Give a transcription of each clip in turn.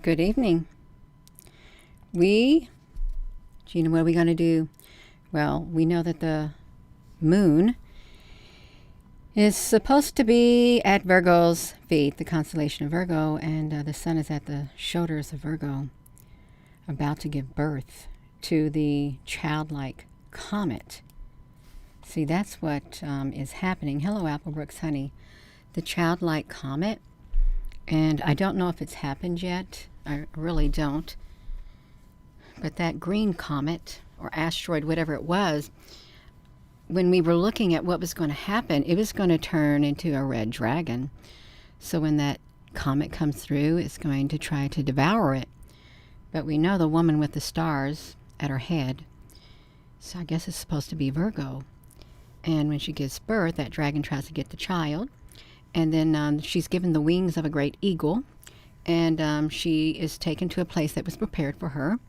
Good evening. Gina, what are we going to do? Well, we know that the moon is supposed to be at Virgo's feet, the constellation of Virgo, and the sun is at the shoulders of Virgo, about to give birth to the childlike comet. See, that's what is happening. Hello, Applebrooks, honey. The childlike comet, and I don't know if it's happened yet. I really don't. But that green comet or asteroid, whatever it was, when we were looking at what was going to happen, it was going to turn into a red dragon. So when that comet comes through, it's going to try to devour it. But we know the woman with the stars at her head. So I guess it's supposed to be Virgo. And when she gives birth, that dragon tries to get the child. And then she's given the wings of a great eagle. And she is taken to a place that was prepared for her.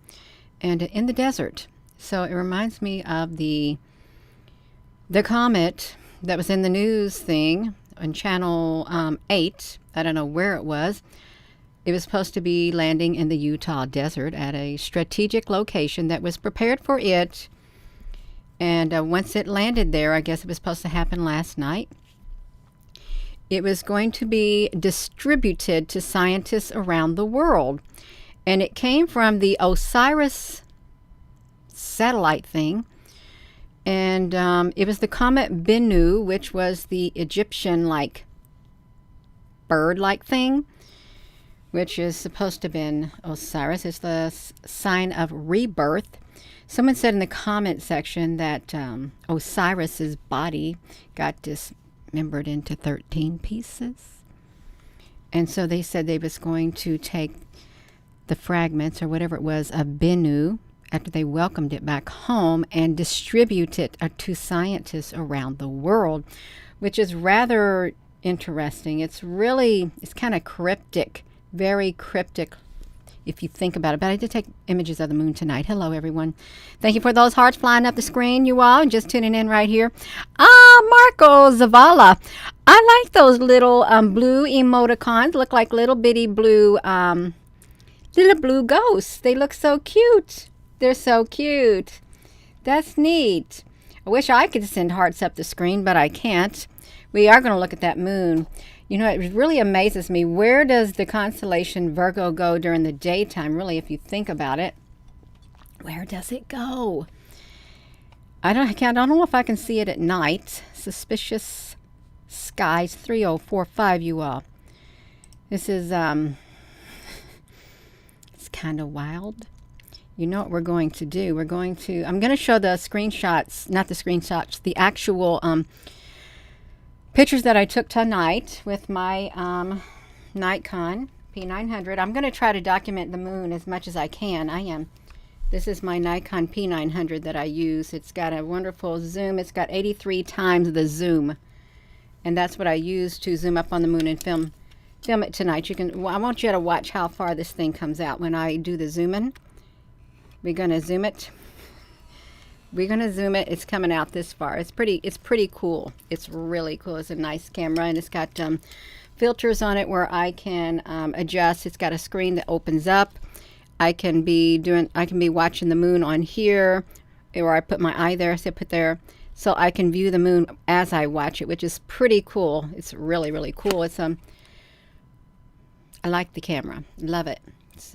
And in the desert. So it reminds me of the comet that was in the news thing on Channel 8. I don't know where it was. It was supposed to be landing in the Utah desert at a strategic location that was prepared for it. And once it landed there, I guess it was supposed to happen last night. It was going to be distributed to scientists around the world. And it came from the Osiris satellite thing. And it was the comet Bennu, which was the Egyptian-like bird-like thing, which is supposed to have been Osiris. It's the sign of rebirth. Someone said in the comment section that Osiris's body got dismembered into 13 pieces. And so they said they was going to take the fragments or whatever it was of Bennu after they welcomed it back home and distribute it to scientists around the world, which is rather interesting. It's kind of cryptic, very cryptic if you think about it. But I did take images of the moon tonight. Hello, everyone. Thank you for those hearts flying up the screen, you all, just tuning in right here. Marco Zavala. I like those little blue emoticons. Look like little bitty blue ghosts. They look so cute. They're so cute. That's neat. I wish I could send hearts up the screen, but I can't. We are going to look at that moon. You know, it really amazes me. Where does the constellation Virgo go during the daytime? Really, if you think about it, where does it go? I don't know if I can see it at night. Suspicious skies 3045, you all. This is it's kind of wild. You know what we're going to do? I'm going to show the screenshots, not the screenshots, the actual pictures that I took tonight with my Nikon P900. I'm going to try to document the moon as much as I can. This is my Nikon P900 that I use. It's got a wonderful zoom. It's got 83 times the zoom. And that's what I use to zoom up on the moon and film it tonight. I want you to watch how far this thing comes out when I do the zooming. We're going to zoom it. It's coming out this far. It's pretty cool. It's really cool. It's a nice camera, and it's got filters on it where I can adjust. It's got a screen that opens up. I can be watching the moon on here, or I put my eye there, so I put there, so I can view the moon as I watch it, which is pretty cool. It's really, really cool. It's I like the camera. Love it. It's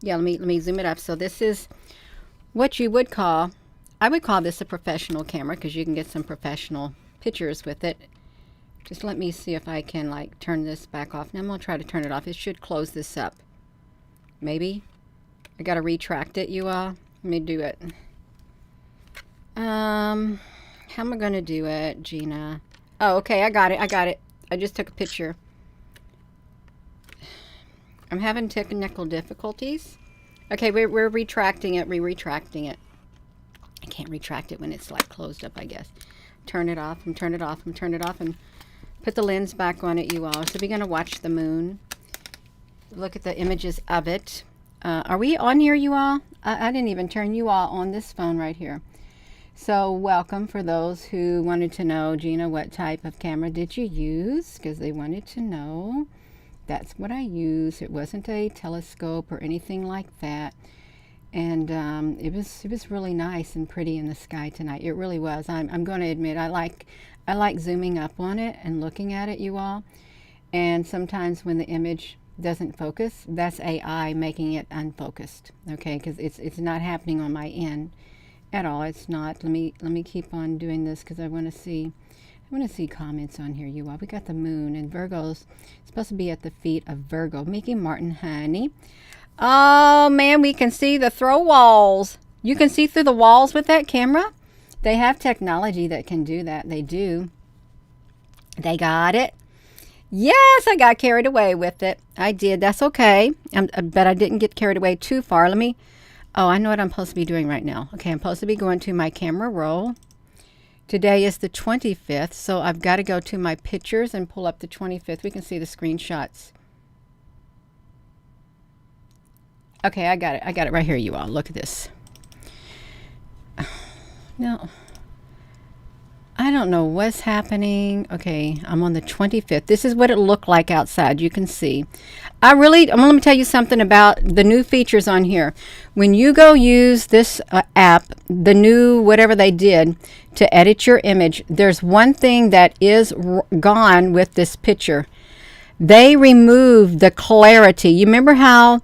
yeah, let me zoom it up. So this is what I would call this a professional camera, because you can get some professional pictures with it. Just let me see if I can turn this back off. Now I'm going to try to turn it off. It should close this up. Maybe. I got to retract it, you all. Let me do it. How am I going to do it, Gina? Oh, okay, I got it. I just took a picture. I'm having technical difficulties. Okay, we're retracting it. Retracting it. I can't retract it when it's closed up, I guess. Turn it off and turn it off and turn it off and put the lens back on it, you all. So we're going to watch the moon. Look at the images of it. Are we on here, you all? I didn't even turn you all on this phone right here. So welcome for those who wanted to know, Gina, what type of camera did you use? Because they wanted to know. That's what I used. It wasn't a telescope or anything like that. And it was really nice and pretty in the sky tonight. It really was. I'm going to admit I like zooming up on it and looking at it, you all. And sometimes when the image doesn't focus, that's AI making it unfocused. Okay, because it's not happening on my end at all. It's not. Let me keep on doing this because I want to see comments on here, you all. We got the moon, and Virgo's supposed to be at the feet of Virgo. Mickey Martin, honey. Oh man, we can see the throw walls. You can see through the walls with that camera. They have technology that can do that. They do. They got it. Yes, I got carried away with it. I did. That's okay. But I didn't get carried away too far. Oh, I know what I'm supposed to be doing right now. Okay, I'm supposed to be going to my camera roll. Today is the 25th, so I've got to go to my pictures and pull up the 25th. We can see the screenshots. Okay, I got it. I got it right here, you all. Look at this. No. I don't know what's happening. Okay, I'm on the 25th. This is what it looked like outside. You can see. Let me tell you something about the new features on here. When you go use this app, the new whatever they did to edit your image, there's one thing that is gone with this picture. They removed the clarity. You remember how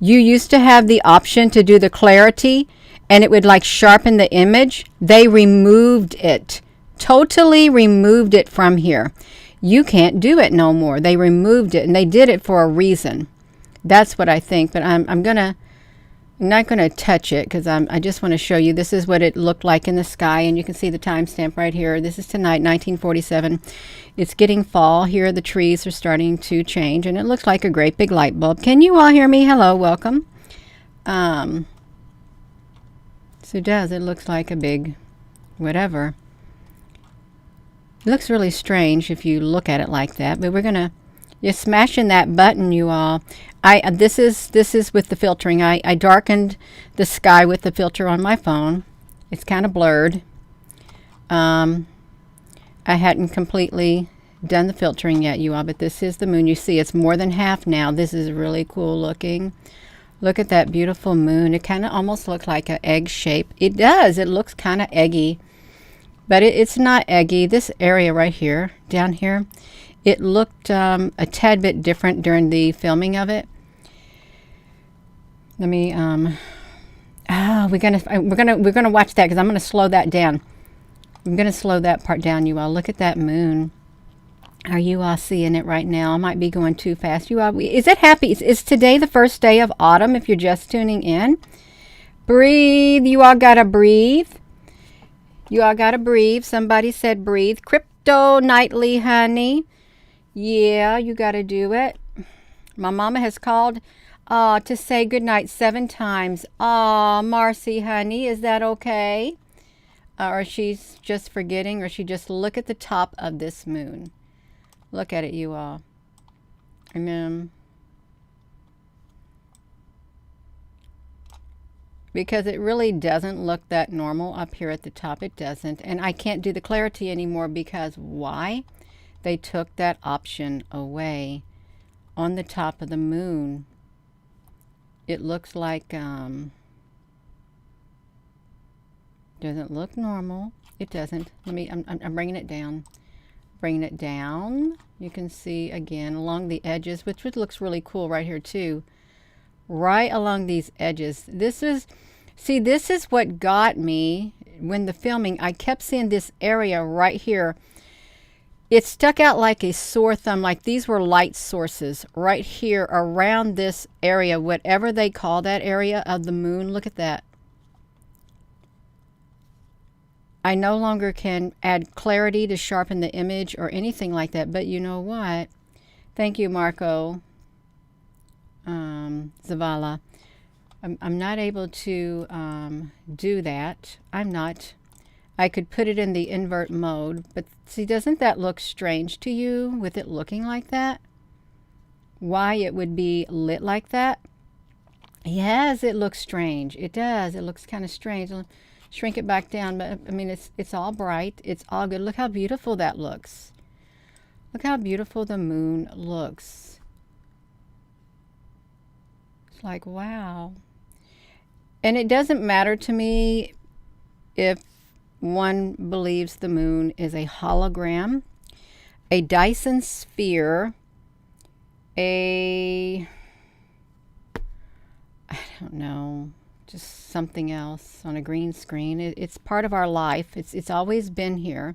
you used to have the option to do the clarity and it would like sharpen the image? They removed it. Totally removed it from here. You can't do it no more. They removed it, and they did it for a reason. That's what I think. But I'm not gonna touch it because I just want to show you. This is what it looked like in the sky, and you can see the timestamp right here. This is tonight, 1947. It's getting fall here. The trees are starting to change, and it looks like a great big light bulb. Can you all hear me? Hello, welcome. So it does. It looks like a big whatever. It looks really strange if you look at it like that, but you're smashing that button, you all. This is with the filtering. I darkened the sky with the filter on my phone. It's kind of blurred. I hadn't completely done the filtering yet, you all, but this is the moon. You see it's more than half now. This is really cool looking. Look at that beautiful moon. It kind of almost looks like an egg shape. It does. It looks kind of eggy. But it's not eggy. This area right here, down here, it looked a tad bit different during the filming of it. Let me we're gonna watch that because I'm gonna slow that down. I'm gonna slow that part down, you all. Look at that moon. Are you all seeing it right now? I might be going too fast. You all, is it happy? Is today the first day of autumn? If you're just tuning in, breathe. You all gotta breathe. You all gotta breathe. Somebody said breathe. Crypto nightly, honey. Yeah, you gotta do it. My mama has called to say goodnight 7 times. Marcy, honey, is that okay? Or she's just forgetting, or she just look at the top of this moon. Look at it, you all. And then, because it really doesn't look that normal up here at the top. It doesn't. And I can't do the clarity anymore because why? They took that option away on the top of the moon. It looks like doesn't look normal. It doesn't. I'm bringing it down. Bringing it down. You can see again along the edges, which looks really cool right here too. Right along these edges. This is what got me when the filming. I kept seeing this area right here. It stuck out like a sore thumb, like these were light sources right here around this area, whatever they call that area of the moon. Look at that. I no longer can add clarity to sharpen the image or anything like that, but you know what? Thank you, Marco Zavala. I'm not able to do that. I could put it in the invert mode, but see, doesn't that look strange to you with it looking like that? Why it would be lit like that? Yes, it looks strange. It does. It looks kind of strange. I'll shrink it back down, but I mean, it's all bright. It's all good. Look how beautiful that looks. Look how beautiful the moon looks. It's like, wow. And it doesn't matter to me if one believes the moon is a hologram, a Dyson sphere, I don't know, just something else on a green screen. It's part of our life. It's always been here.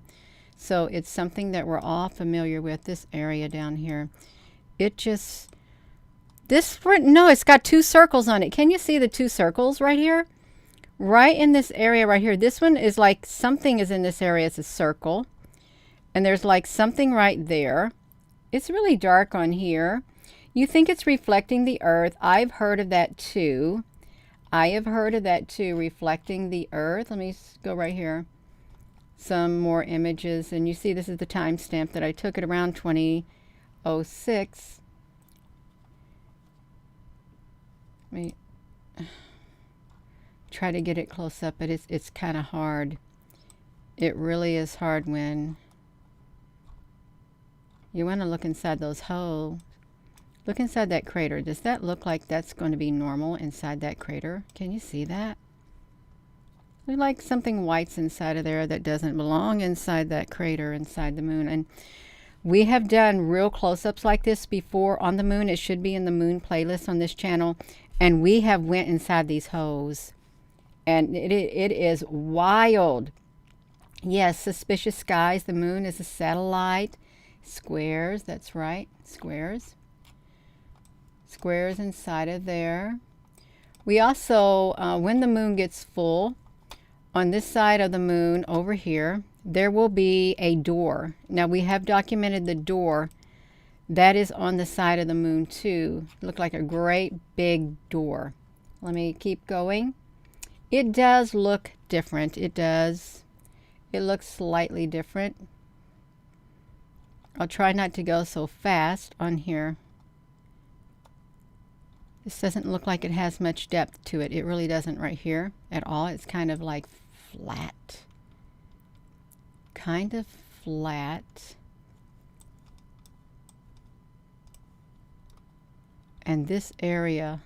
So it's something that we're all familiar with, this area down here. It just, no, it's got two circles on it. Can you see the two circles right here? Right in this area right here. This one is like something is in this area. It's a circle. And there's like something right there. It's really dark on here. You think it's reflecting the earth. I've heard of that too. Reflecting the earth. Let me go right here. Some more images. And you see this is the timestamp that I took it around 2006. Let me try to get it close up, but it's kind of hard. It really is hard when you want to look inside those holes. Look inside that crater. Does that look like that's going to be normal inside that crater? Can you see that? There's like something white's inside of there that doesn't belong inside that crater inside the moon. And we have done real close-ups like this before on the moon. It should be in the moon playlist on this channel. And we have went inside these holes. And it is wild. Yes, suspicious skies. The moon is a satellite. Squares, that's right. Squares. Squares inside of there. We also, when the moon gets full, on this side of the moon over here, there will be a door. Now we have documented the door that is on the side of the moon too. Look like a great big door. Let me keep going. It does look different. It does. It looks slightly different. I'll try not to go so fast on here. This doesn't look like it has much depth to it. It really doesn't right here at all. It's kind of like flat. Kind of flat. And this area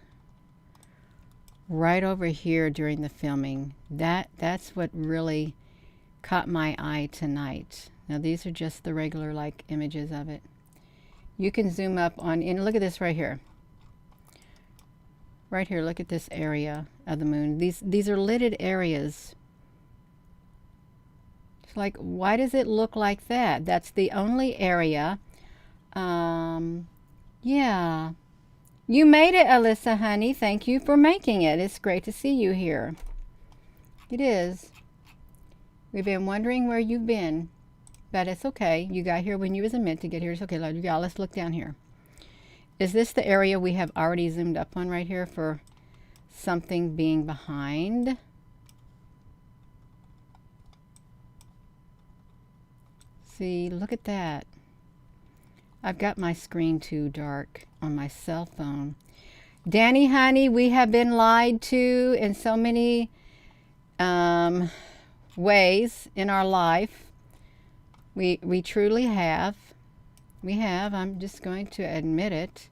right over here during the filming, that's what really caught my eye tonight. Now these are just the regular like images of it. You can zoom up on, and look at this right here. Right here, look at this area of the moon. These are lidded areas. It's like, why does it look like that? That's the only area. Yeah. You made it, Alyssa, honey. Thank you for making it. It's great to see you here. It is. We've been wondering where you've been. But it's okay. You got here when you was meant to get here. It's okay, love. Let's look down here. Is this the area we have already zoomed up on right here for something being behind? See, look at that. I've got my screen too dark on my cell phone. Danny, honey, we have been lied to in so many ways in our life. We truly have. We have. I'm just going to admit it.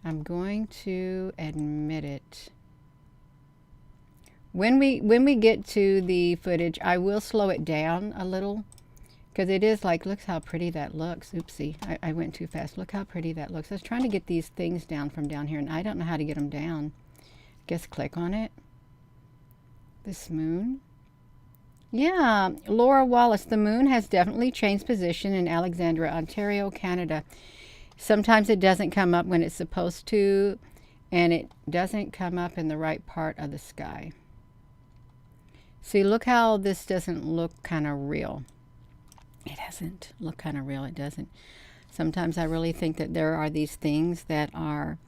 I'm going to admit it. When we get to the footage, I will slow it down a little because it is like, look how pretty that looks. Oopsie, I went too fast. Look how pretty that looks. I was trying to get these things down from down here, and I don't know how to get them down. I guess click on it. This moon. Yeah, Laura Wallace, the moon has definitely changed position in Alexandria, Ontario, Canada. Sometimes it doesn't come up when it's supposed to, and it doesn't come up in the right part of the sky. See, look how this doesn't look kind of real. It doesn't look kind of real. It doesn't. Sometimes I really think that there are these things that are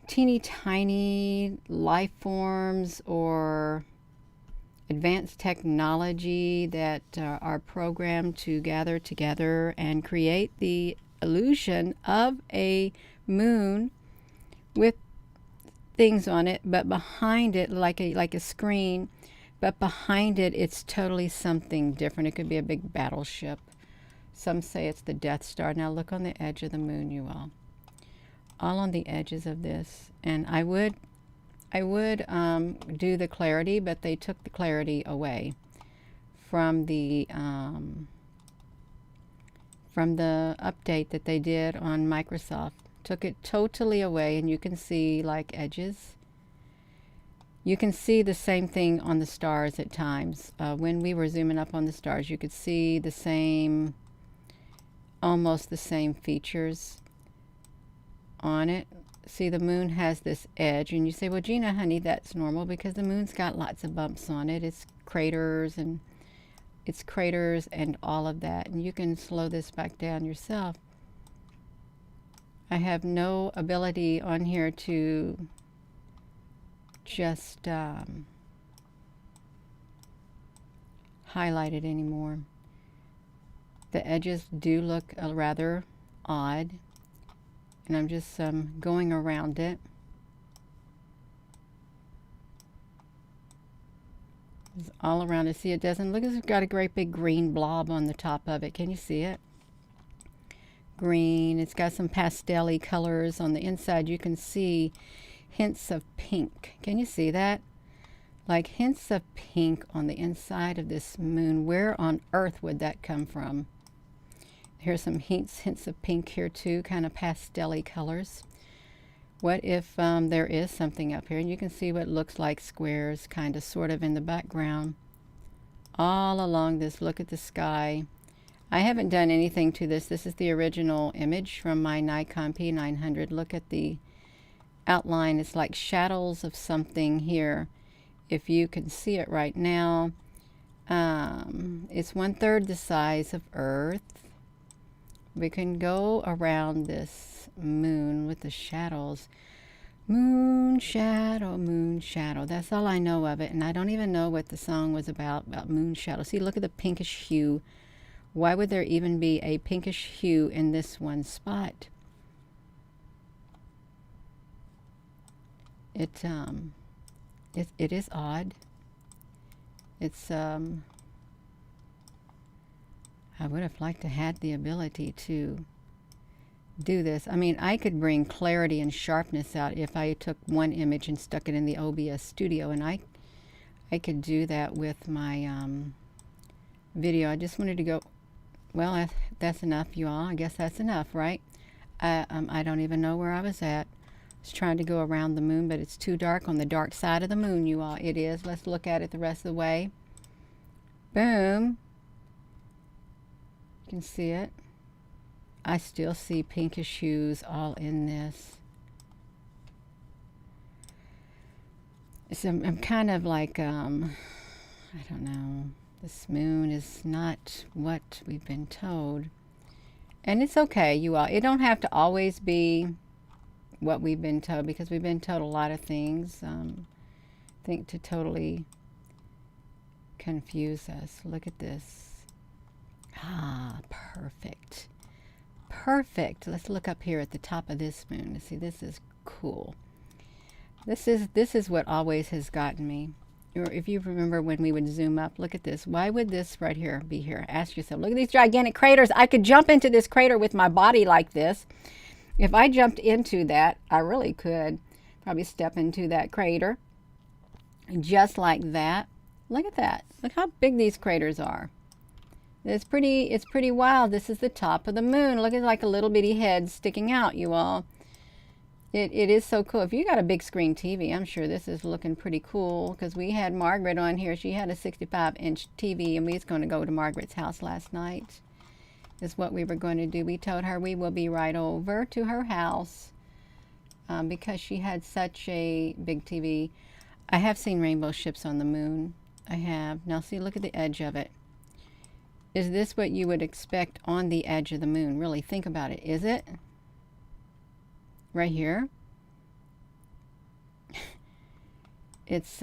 teeny tiny life forms or advanced technology that are programmed to gather together and create the illusion of a moon with things on it, but behind it like a screen, but behind it it's totally something different. It could be a big battleship Some say it's the Death Star. Now look on the edge of the moon, you all on the edges of this. And I would do the clarity, but they took the clarity away from the update that they did on Microsoft. Took it totally away, and you can see like edges. You can see the same thing on the stars at times. When we were zooming up on the stars, you could see the same, almost the same features on it. See, the moon has this edge, and you say, well, Gina, honey, that's normal because the moon's got lots of bumps on it. It's craters and all of that. And you can slow this back down yourself. I have no ability on here to just highlight it anymore. The edges do look rather odd, and I'm just going around it. It's all around it. See, it doesn't look as if it's got a great big green blob on the top of it. Can you see it? Green. It's got some pastel-y colors on the inside. You can see hints of pink. Can you see that? Like hints of pink on the inside of this moon. Where on earth would that come from? Here's some hints of pink here too, kind of pastel-y colors. What if there is something up here? And you can see what looks like squares, kind of, sort of in the background. All along this, look at the sky. I haven't done anything to this. This is the original image from my Nikon P900. Look at the outline. It's like shadows of something here. If you can see it right now, it's 1/3 the size of Earth. We can go around this moon with the shadows. Moon shadow. That's all I know of it, and I don't even know what the song was about moon shadow. See, look at the pinkish hue. Why would there even be a pinkish hue in this one spot? It is odd. It's I would have liked to had the ability to do this. I mean, I could bring clarity and sharpness out if I took one image and stuck it in the OBS studio, and I could do that with my video. I just wanted to go, well, that's enough, you all. I guess that's enough, right? I don't even know where I was at. I was trying to go around the moon, but it's too dark on the dark side of the moon, you all. It is. Let's look at it the rest of the way. Boom. You can see it. I still see pinkish hues all in this. So I'm kind of like, I don't know. This moon is not what we've been told. And it's okay, you all. It don't have to always be what we've been told, because we've been told a lot of things, I think, to totally confuse us. Look at this. Ah, perfect. Perfect. Let's look up here at the top of this moon. See, this is cool. This is what always has gotten me. If you remember when we would zoom up, look at this. Why would this right here be here? Ask yourself, look at these gigantic craters. I could jump into this crater with my body like this. If I jumped into that, I really could probably step into that crater just like that. Look at that. Look how big these craters are. It's pretty wild. This is the top of the moon. Look at like a little bitty head sticking out, you all. It is so cool. If you got a big screen TV, I'm sure this is looking pretty cool, because we had Margaret on here. She had a 65-inch TV, and we was going to go to Margaret's house last night. Is what we were going to do. We told her we will be right over to her house because she had such a big TV. I have seen rainbow ships on the moon. I have. Now see, look at the edge of it. Is this what you would expect on the edge of the moon? Really think about it. Is it? Right here. It's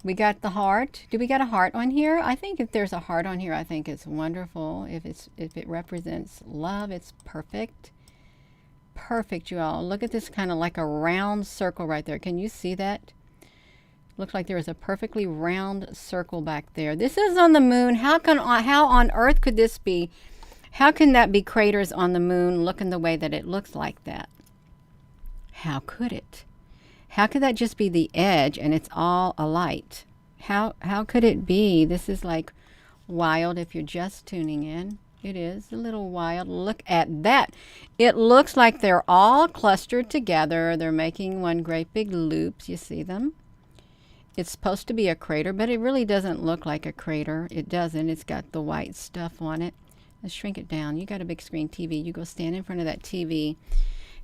we got the heart. Do we got a heart on here? I think if there's a heart on here, I think it's wonderful. If it represents love, it's perfect. Perfect, you all. Look at this, kind of like a round circle right there. Can you see that? Looks like there is a perfectly round circle back there. This is on the moon. How on earth could this be How can that be craters on the moon looking the way that it looks like that? How could it? How could that just be the edge and it's all a light? How could it be? This is like wild if you're just tuning in. It is a little wild. Look at that. It looks like they're all clustered together. They're making one great big loop. You see them? It's supposed to be a crater, but it really doesn't look like a crater. It doesn't. It's got the white stuff on it. Let's shrink it down. You got a big screen TV. You go stand in front of that TV,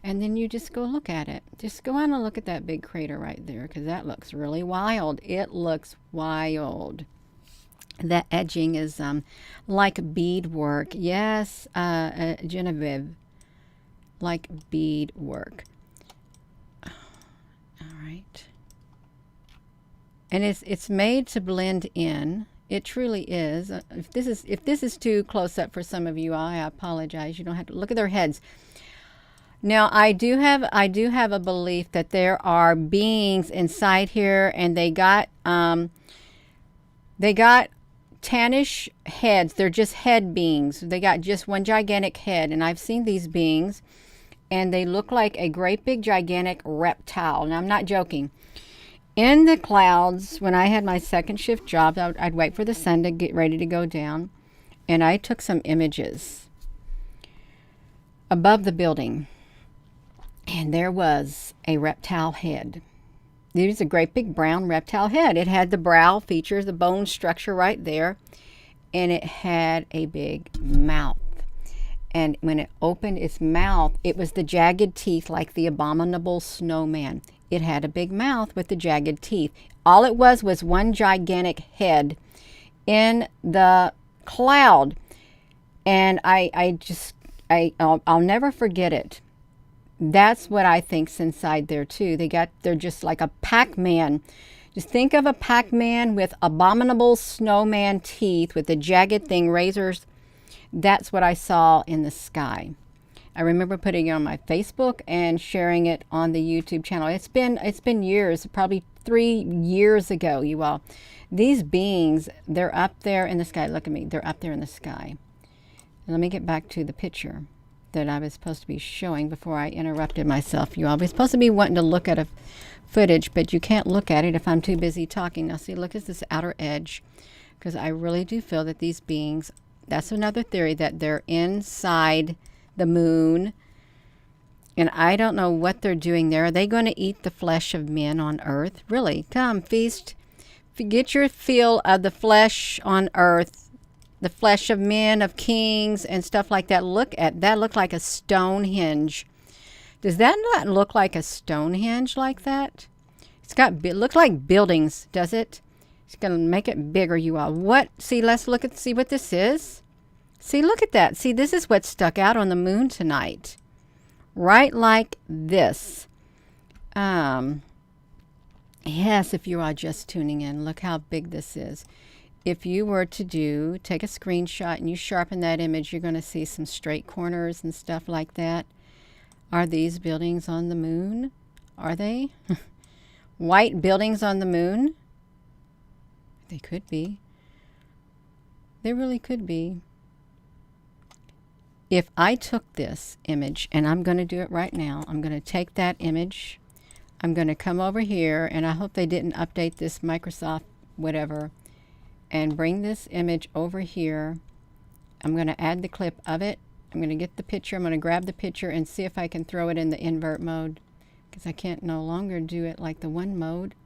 and then you just go look at it. Just go on and look at that big crater right there, because that looks really wild. It looks wild. That edging is like beadwork. Yes, Genevieve, like beadwork. All right. And it's made to blend in. It truly is. If this is too close up for some of you, I apologize. You don't have to look at their heads. Now, I do have a belief that there are beings inside here, and they got tannish heads. They're just head beings. They got just one gigantic head, and I've seen these beings, and they look like a great big gigantic reptile. Now, I'm not joking. In the clouds, when I had my second shift job, I'd wait for the sun to get ready to go down, and I took some images above the building, and there was a reptile head. It was a great big brown reptile head. It had the brow features, the bone structure right there, and it had a big mouth. And when it opened its mouth, it was the jagged teeth like the abominable snowman. It had a big mouth with the jagged teeth. All it was one gigantic head in the cloud. And I'll never forget it. That's what I think's inside there too. They're just like a Pac-Man. Just think of a Pac-Man with abominable snowman teeth with the jagged thing, razors. That's what I saw in the sky. I remember putting it on my Facebook and sharing it on the YouTube channel. It's been years, probably 3 years ago, you all. These beings, they're up there in the sky. Look at me. They're up there in the sky. Let me get back to the picture that I was supposed to be showing before I interrupted myself. You all were supposed to be wanting to look at a footage, but you can't look at it if I'm too busy talking. Now see, look at this outer edge, because I really do feel that these beings, that's another theory, that they're inside the moon, and I don't know what they're doing there. Are they going to eat the flesh of men on earth? Really? Come, feast. Get your feel of the flesh on earth. The flesh of men, of kings, and stuff like that. Look at that. Look like a Stonehenge. Does that not look like a Stonehenge like that? It looks like buildings, does it? It's going to make it bigger, you all. What? See, let's see what this is. See, look at that. See, this is what stuck out on the moon tonight. Right like this. Yes, if you are just tuning in, look how big this is. If you were to take a screenshot and you sharpen that image, you're going to see some straight corners and stuff like that. Are these buildings on the moon? Are they? White buildings on the moon? They could be. They really could be. If I took this image, and I'm going to do it right now, I'm going to take that image, I'm going to come over here, and I hope they didn't update this Microsoft whatever, and bring this image over here. I'm going to add the clip of it. I'm going to get the picture. I'm going to grab the picture and see if I can throw it in the invert mode, because I can't no longer do it like the one mode.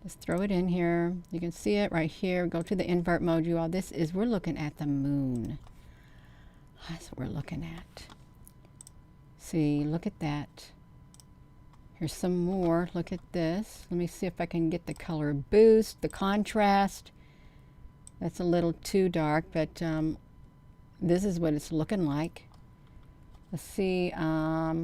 Just throw it in here. You can see it right here. Go to the invert mode, you all. We're looking at the moon. That's what we're looking at. See, look at that. Here's some more. Look at this. Let me see if I can get the color boost, the contrast. That's a little too dark, but this is what it's looking like. Let's see. I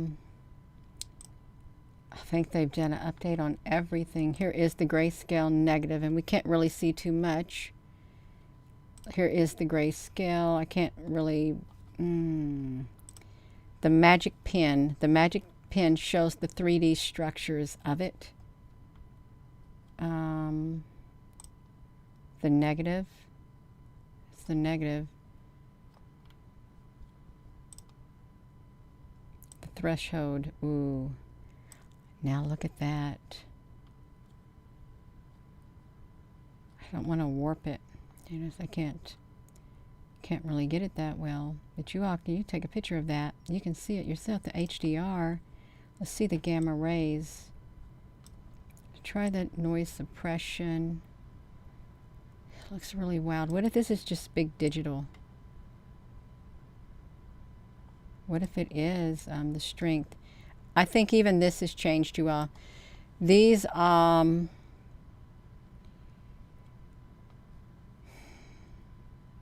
think they've done an update on everything. Here is the grayscale negative, and we can't really see too much. Here is the grayscale. I can't really... The magic pen. The magic pen shows the 3D structures of it. The negative. It's the negative. threshold. Ooh. Now look at that. I don't want to warp it. Notice I can't really get it that well. But you take a picture of that. You can see it yourself, the HDR. Let's see the gamma rays. Try that noise suppression. It looks really wild. What if this is just big digital? What if it is the strength? I think even this has changed you all. These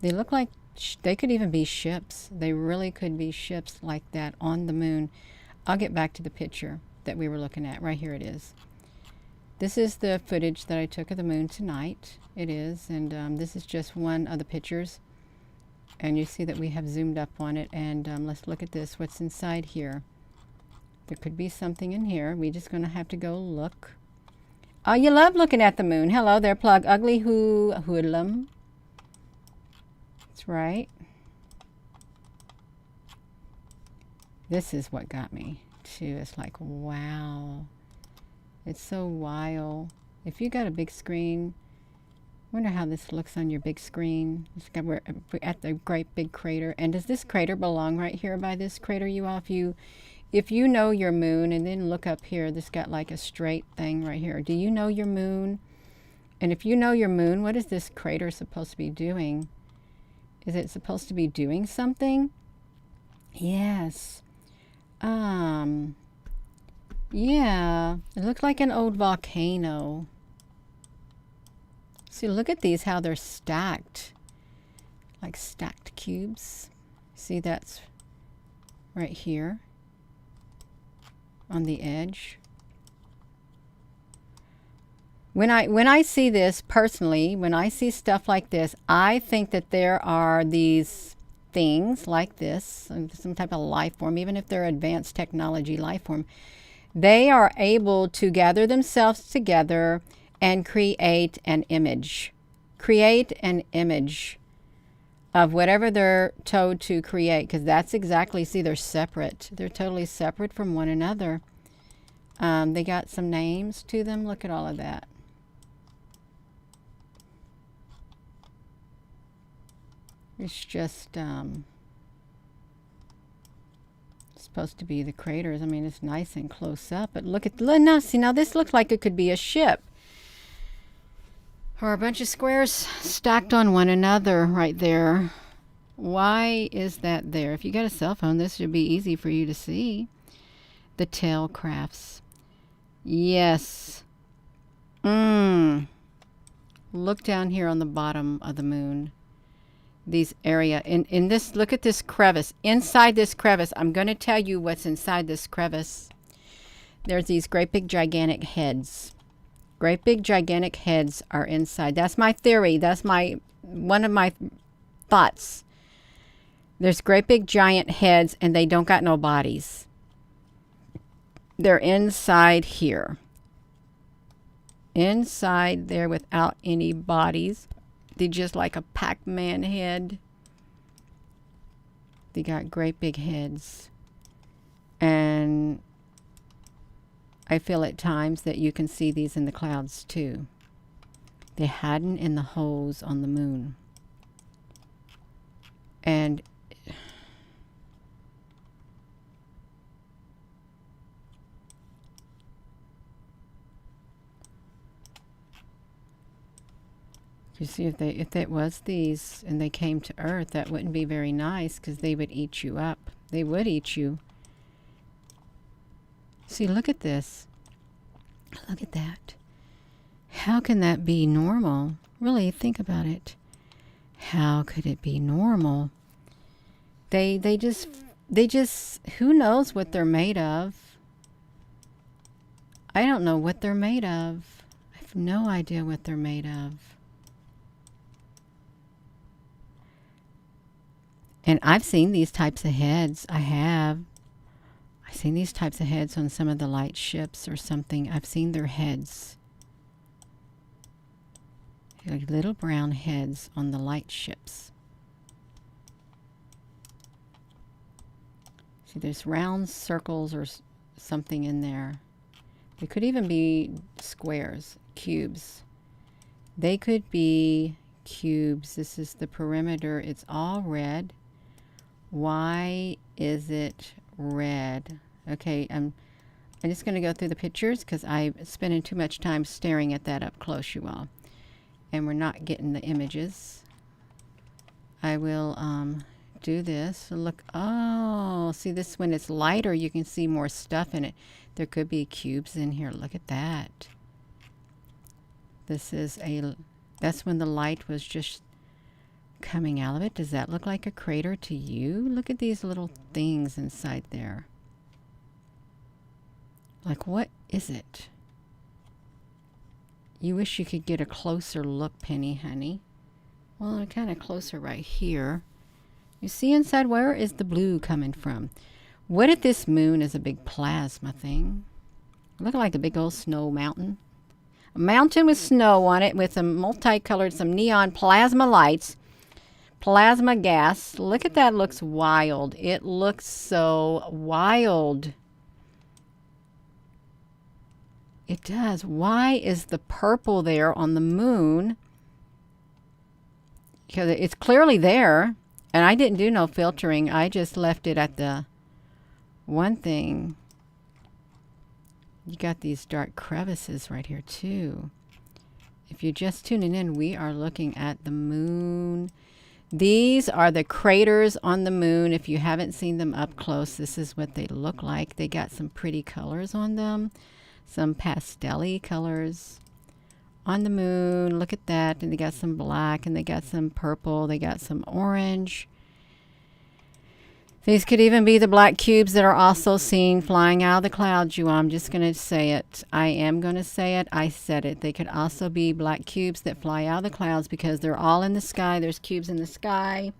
they look like they could even be ships. They really could be ships like that on the moon. I'll get back to the picture that we were looking at. Right here it is. This is the footage that I took of the moon tonight. It is, and this is just one of the pictures. And you see that we have zoomed up on it. And let's look at this. What's inside here? There could be something in here. We're just going to have to go look. Oh, you love looking at the moon. Hello there, Plug Ugly Hoodlum. That's right. This is what got me, too. It's like, wow. It's so wild. If you got a big screen, wonder how this looks on your big screen. We're at the great big crater. And does this crater belong right here by this crater, you all? If you know your moon, and then look up here, this got like a straight thing right here. Do you know your moon? And if you know your moon, what is this crater supposed to be doing? Is it supposed to be doing something? Yes. Yeah, it looks like an old volcano. See, look at these, how they're stacked. Like stacked cubes. See, that's right here on the edge. When I see this personally, when I see stuff like this, I think that there are these things like this, some type of life form, even if they're advanced technology life form. They are able to gather themselves together and create an image. Create an image of whatever they're told to create, because that's exactly, see, they're separate. They're totally separate from one another. They got some names to them. Look at all of that. It's just supposed to be the craters. I mean, it's nice and close up, but look at, now, see, now this looks like it could be a ship or a bunch of squares stacked on one another right there. Why is that there? If you got a cell phone, this should be easy for you to see. The tail crafts. Yes. Look down here on the bottom of the moon. These area in this, look at this crevice. Inside this crevice, I'm going to tell you what's inside this crevice. There's these great big gigantic heads. Great big gigantic heads are inside. That's my theory. That's one of my thoughts. There's great big giant heads, and they don't got no bodies. They're inside here. Inside there without any bodies. They're just like a Pac-Man head. They got great big heads. And I feel at times that you can see these in the clouds too. They're hiding in the holes on the moon. And you see, if it was these and they came to Earth, that wouldn't be very nice, because they would eat you up. They would eat you. See, look at this. Look at that. How can that be normal? Really, think about it. How could it be normal? They just, who knows what they're made of? I don't know what they're made of. I have no idea what they're made of. And I've seen these types of heads. I have. I've seen these types of heads on some of the light ships or something. I've seen their heads. Like little brown heads on the light ships. See, there's round circles or something in there. They could even be squares, cubes. They could be cubes. This is the perimeter. It's all red. Why is it red? Okay, I'm just going to go through the pictures because I'm spending too much time staring at that up close, you all. And we're not getting the images. I will do this. Look, oh, see this when it's lighter, you can see more stuff in it. There could be cubes in here. Look at that. This is that's when the light was just coming out of it. Does that look like a crater to you? Look at these little things inside there. Like, what is it? You wish you could get a closer look, Penny, honey. Well, kind of closer right here. You see inside, where is the blue coming from? What if this moon is a big plasma thing? Look like a big old snow mountain. A mountain with snow on it with some multicolored, some neon plasma lights. Plasma gas. Look at that. Looks wild. It looks so wild. It does. Why is the purple there on the moon? Because it's clearly there. And I didn't do no filtering. I just left it at the one thing. You got these dark crevices right here too. If you're just tuning in, we are looking at the moon. These are the craters on the moon. If you haven't seen them up close, this is what they look like. They got some pretty colors on them. Some pastel-y colors on the moon. Look at that. And they got some black and they got some purple. They got some orange. These could even be the black cubes that are also seen flying out of the clouds, you all. I'm just going to say it. I am going to say it. I said it. They could also be black cubes that fly out of the clouds because they're all in the sky. There's cubes in the sky.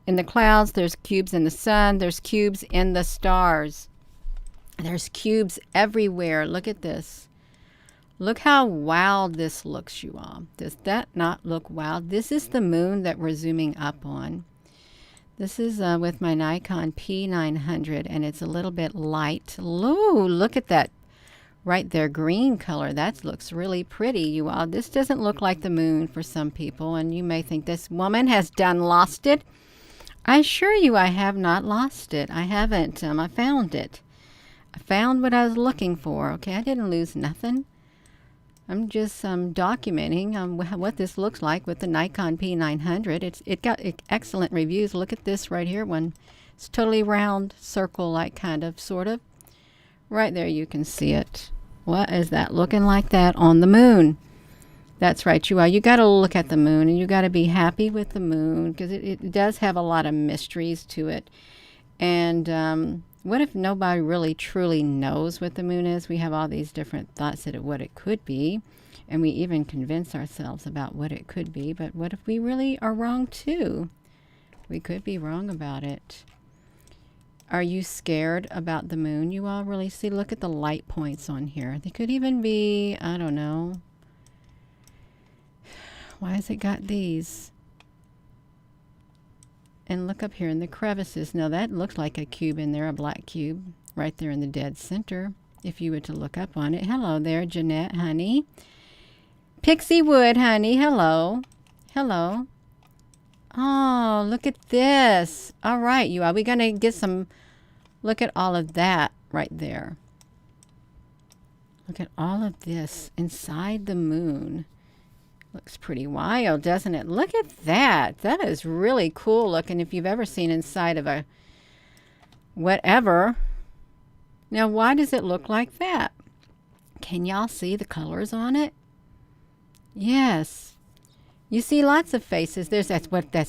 In the clouds, there's cubes in the sun. There's cubes in the stars. There's cubes everywhere. Look at this. Look how wild this looks, you all. Does that not look wild? This is the moon that we're zooming up on. This is with my Nikon P900, and it's a little bit light. Ooh, look at that right there, green color. That looks really pretty, you all. This doesn't look like the moon for some people, and you may think this woman has done lost it. I assure you I have not lost it. I haven't. I found it. I found what I was looking for. Okay, I didn't lose nothing. I'm just documenting what this looks like with the Nikon P900. It got excellent reviews. Look at this right here. One, it's totally round, circle-like kind of, sort of. Right there, you can see it. What is that looking like that on the moon? That's right, you are. You got to look at the moon, and you got to be happy with the moon because it does have a lot of mysteries to it. And what if nobody really truly knows what the moon is? We have all these different thoughts at what it could be, and we even convince ourselves about what it could be. But what if we really are wrong too? We could be wrong about it. Are you scared about the moon? You all really see? Look at the light points on here. They could even be, I don't know. Why has it got these? And look up here in the crevices. Now that looks like a cube in there, a black cube, right there in the dead center, if you were to look up on it. Hello there, Jeanette, honey. Pixie Wood, honey, hello. Hello. Oh, look at this. All right, you are. We're going to get some, look at all of that right there. Look at all of this inside the moon. Looks pretty wild, doesn't it? Look at that. That is really cool looking if you've ever seen inside of a whatever. Now, why does it look like that? Can y'all see the colors on it? Yes. You see lots of faces. That's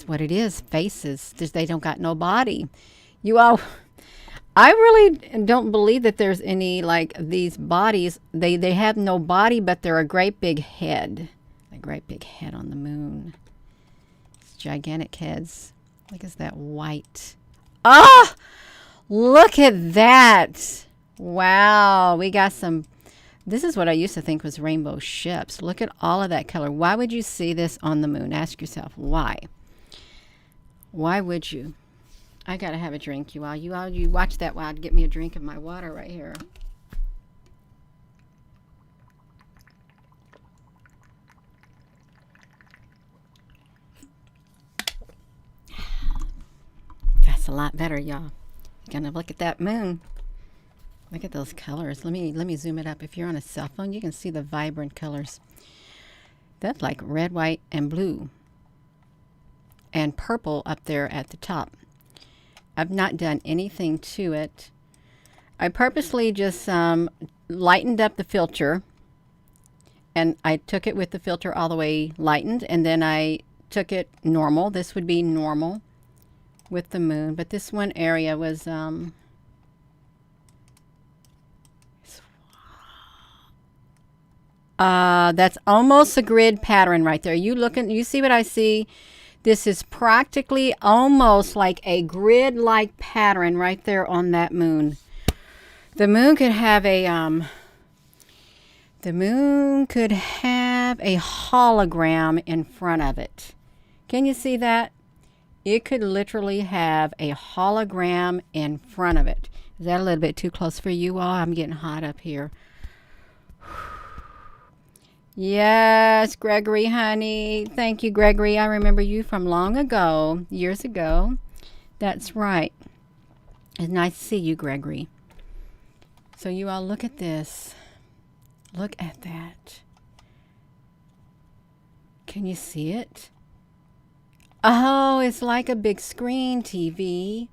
what it is, faces. They don't got no body. You all, I really don't believe that there's any like these bodies. They have no body, but they're a great big head. Great big head on the moon. It's gigantic heads. Look at that white. Ah! Look at that. Wow. We got some. This is what I used to think was rainbow ships. Look at all of that color. Why would you see this on the moon? Ask yourself why. Why would you? I gotta have a drink, you all. You watch that while I get me a drink of my water right here. That's a lot better, y'all. Gonna look at that moon. Look at those colors. Let me zoom it up. If you're on a cell phone, you can see the vibrant colors. That's like red, white, and blue. And purple up there at the top. I've not done anything to it. I purposely just lightened up the filter. And I took it with the filter all the way lightened. And then I took it normal. This would be normal with the moon. But this one area was... that's almost a grid pattern right there. You see what I see? This is practically almost like a grid-like pattern right there on that moon. The moon could have a hologram in front of it. Can you see that? It could literally have a hologram in front of it. Is that a little bit too close for you all? I'm getting hot up here. Yes, Gregory, honey. Thank you, Gregory. I remember you from long ago, years ago. That's right. It's nice to see you, Gregory. So you all look at this. Look at that. Can you see it? Oh, it's like a big screen TV.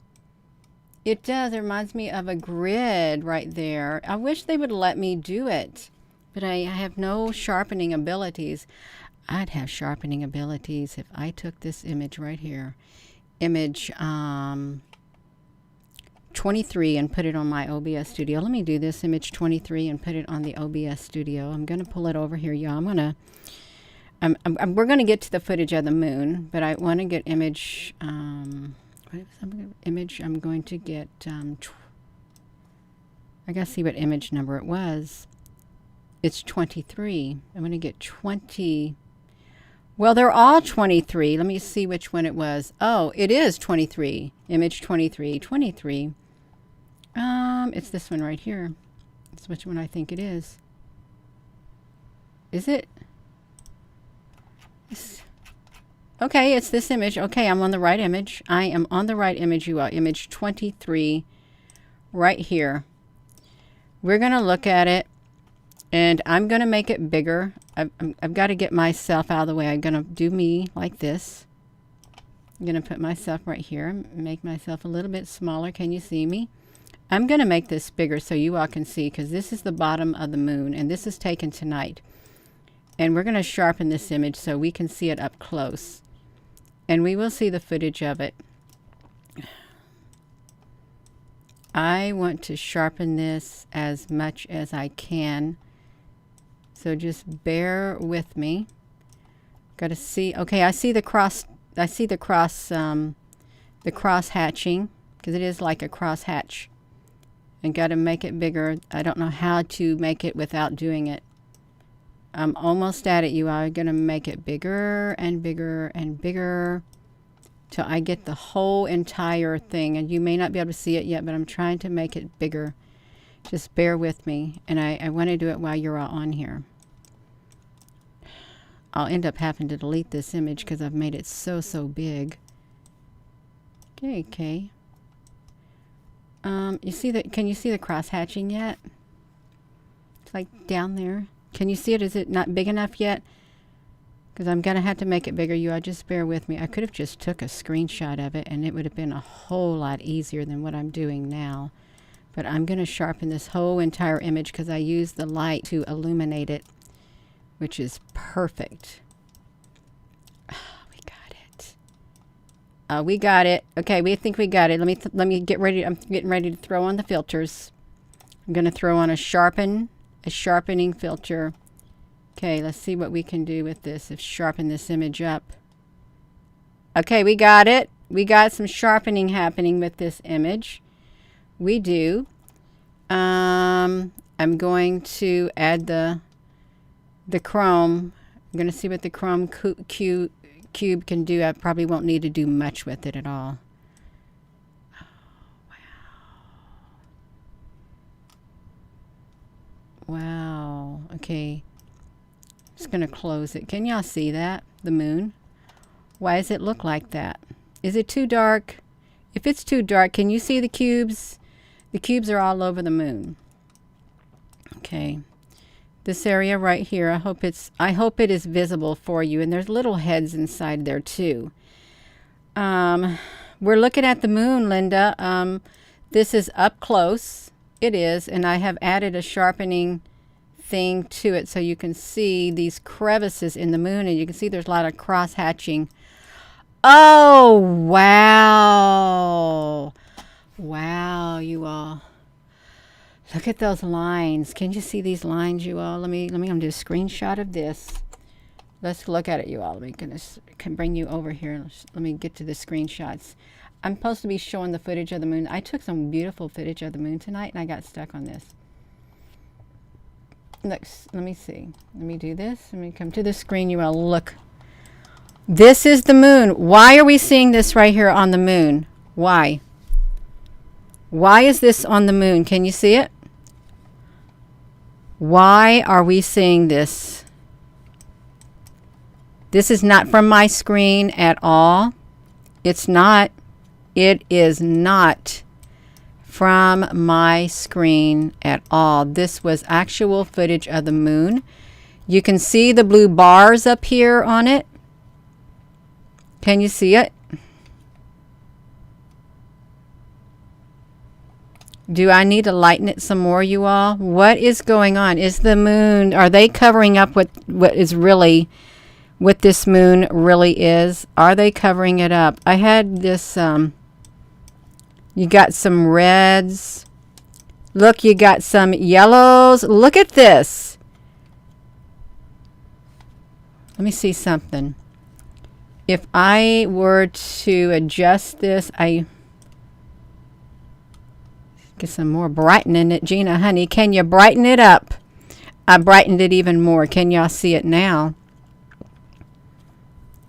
It does. It reminds me of a grid right there. I wish they would let me do it. But I have no sharpening abilities. I'd have sharpening abilities if I took this image right here. Image 23 and put it on my OBS studio. Let me do this, image 23, and put it on the OBS studio. I'm going to pull it over here, y'all. We're going to get to the footage of the moon, but I want to get image... image, I'm going to get... I got to see what image number it was. It's 23. I'm going to get 20. Well, they're all 23. Let me see which one it was. Oh, it is 23. Image 23. 23. It's this one right here. It's which one I think it is. Is it? Okay, it's this image. Okay, I'm on the right image. I am on the right image, you are. Image 23 right here. We're going to look at it. And I'm going to make it bigger. I've got to get myself out of the way. I'm going to do me like this. I'm going to put myself right here. Make myself a little bit smaller. Can you see me? I'm going to make this bigger so you all can see, because this is the bottom of the moon. And this is taken tonight. And we're going to sharpen this image so we can see it up close. And we will see the footage of it. I want to sharpen this as much as I can. So just bear with me. Got to see. Okay, I see the cross. I see the cross hatching, because it is like a cross hatch. And got to make it bigger. I don't know how to make it without doing it. I'm almost at it. You are going to make it bigger and bigger and bigger till I get the whole entire thing. And you may not be able to see it yet, but I'm trying to make it bigger. Just bear with me. And I want to do it while you're all on here. I'll end up having to delete this image because I've made it so big. Okay. You see that? Can you see the cross hatching yet? It's like down there. Can you see it? Is it not big enough yet? Because I'm going to have to make it bigger. You all just bear with me. I could have just took a screenshot of it and it would have been a whole lot easier than what I'm doing now. But I'm going to sharpen this whole entire image because I use the light to illuminate it, which is perfect. We got it. We got it. Okay, we think we got it. Let me get ready. I'm getting ready to throw on the filters. I'm going to throw on a sharpening filter. Okay, let's see what we can do with this. If sharpen this image up. Okay, we got it. We got some sharpening happening with this image. We do. I'm going to add the chrome. I'm going to see what the chrome cube can do. I probably won't need to do much with it at all. Okay. Just going to close it. Can y'all see that? The moon? Why does it look like that? Is it too dark? If it's too dark, can you see the cubes? The cubes are all over the moon. Okay. This area right here, I hope it is visible for you. And there's little heads inside there too. We're looking at the moon, Linda. This is up close. It is. And I have added a sharpening thing to it so you can see these crevices in the moon, and you can see there's a lot of cross hatching. Oh, wow. Wow, you all. Look at those lines. Can you see these lines, you all? I'm going to do a screenshot of this. Let's look at it, you all. Let me can bring you over here. Let me get to the screenshots. I'm supposed to be showing the footage of the moon. I took some beautiful footage of the moon tonight, and I got stuck on this. Look, let me see. Let me do this. Let me come to the screen. You all look. This is the moon. Why are we seeing this right here on the moon? Why? Why is this on the moon? Can you see it? Why are we seeing this? This is not from my screen at all. It's not. It is not from my screen at all. This was actual footage of the moon. You can see the blue bars up here on it. Can you see it? Do I need to lighten it some more, you all? What is going on? Is the moon, are they covering up what this moon really is? Are they covering it up? I had this, you got some reds. Look, you got some yellows. Look at this. Let me see something. If I were to adjust this, I get some more brightening it. Gina, honey, can you brighten it up? I brightened it even more. Can y'all see it now?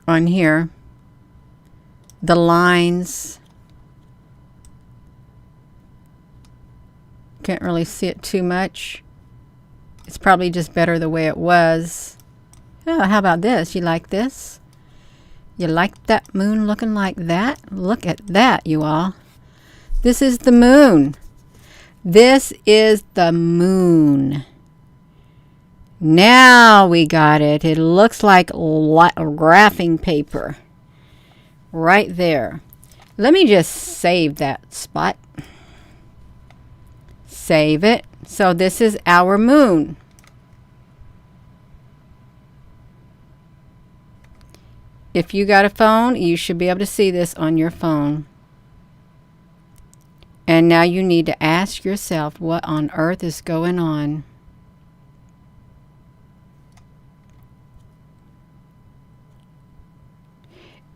On here. The lines. Can't really see it too much. It's probably just better the way it was. Oh, how about this? You like this? You like that moon looking like that? Look at that, you all. This is the moon. This is the moon. Now we got it. It looks like graphing paper. Right there. Let me just save that spot. Save it. So this is our moon. If you got a phone, you should be able to see this on your phone. And now you need to ask yourself, what on earth is going on?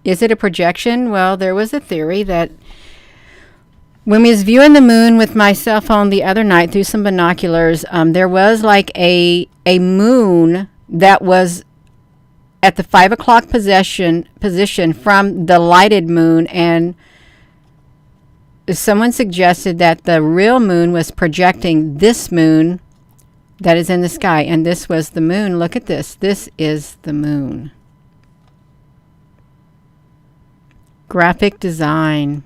Is it a projection? Well, there was a theory that when we was viewing the moon with my cell phone the other night through some binoculars, there was like a moon that was at the 5 o'clock position from the lighted moon, and someone suggested that the real moon was projecting this moon that is in the sky, and this was the moon. Look at this. This is the moon. Graphic design.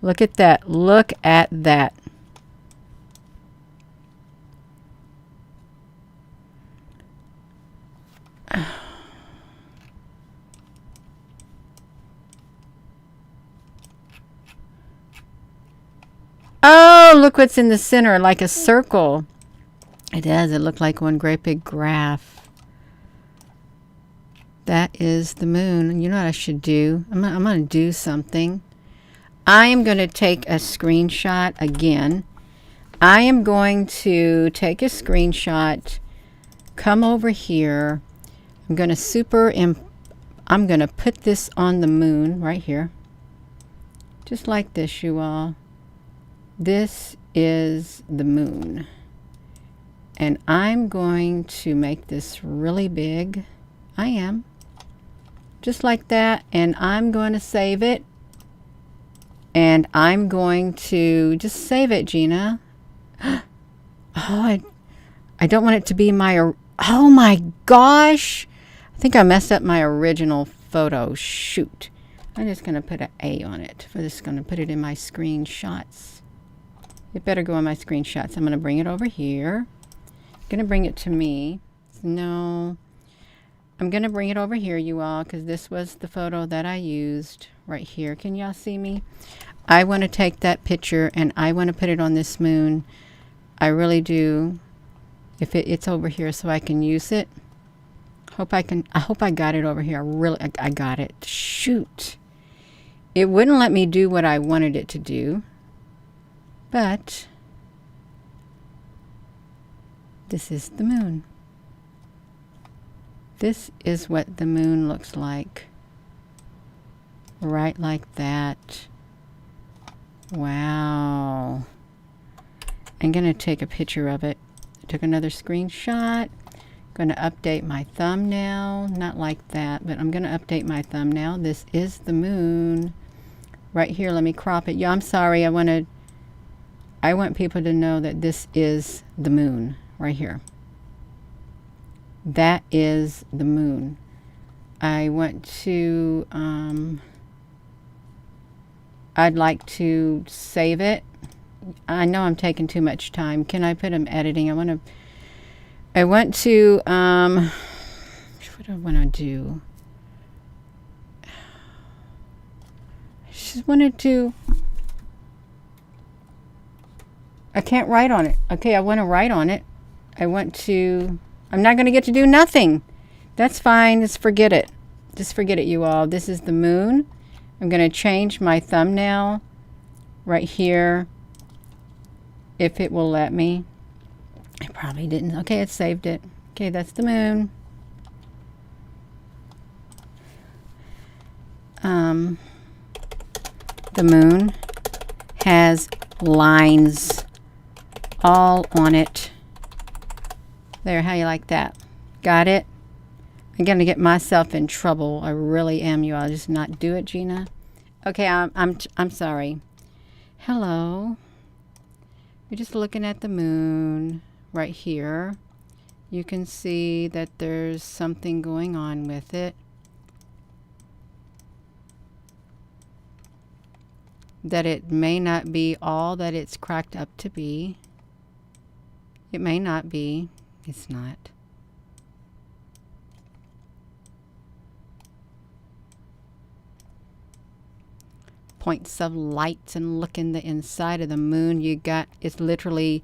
Look at that. Look at that. Oh, look what's in the center, like a circle. It does. It looked like one great big graph. That is the moon. You know what I should do? I'm going to do something. I am going to take a screenshot again. I am going to take a screenshot, come over here. I'm going to put this on the moon right here. Just like this, you all. This is the moon. And I'm going to make this really big. I am. Just like that. And I'm going to save it. And I'm going to just save it, Gina. Oh, I don't want it to be my, oh my gosh. I think I messed up my original photo. Shoot. I'm just going to put an A on it. I'm just going to put it in my screenshots. It better go in my screenshots. I'm going to bring it over here. I'm going to bring it to me. No. I'm going to bring it over here, you all, because this was the photo that I used right here. Can y'all see me? I want to take that picture and I want to put it on this moon. I really do. If it's over here so I can use it. I hope I got it over here. I got it. Shoot. It wouldn't let me do what I wanted it to do. But this is the moon. This is what the moon looks like. Right like that. Wow. I'm going to take a picture of it. I took another screenshot. Going to update my thumbnail. Not like that, but I'm going to update my thumbnail. This is the moon. Right here, let me crop it. Yeah, I'm sorry. I want people to know that this is the moon right here. That is the moon. I want to, I'd like to save it. I know I'm taking too much time. Can I put them editing? I want to, what do I want to do? I just wanted to, I can't write on it. Okay, I want to write on it. I'm not going to get to do nothing. That's fine. Just forget it. Just forget it, you all. This is the moon. I'm going to change my thumbnail right here if it will let me. It probably didn't. Okay, it saved it. Okay, that's the moon. The moon has lines all on it. There, how you like that? Got it? I'm going to get myself in trouble. I really am, you all. Just not do it, Gina. Okay, I'm sorry. Hello. You're just looking at the moon right here. You can see that there's something going on with it. That it may not be all that it's cracked up to be. It may not be. It's not. Points of light, and look in the inside of the moon. You got, it's literally,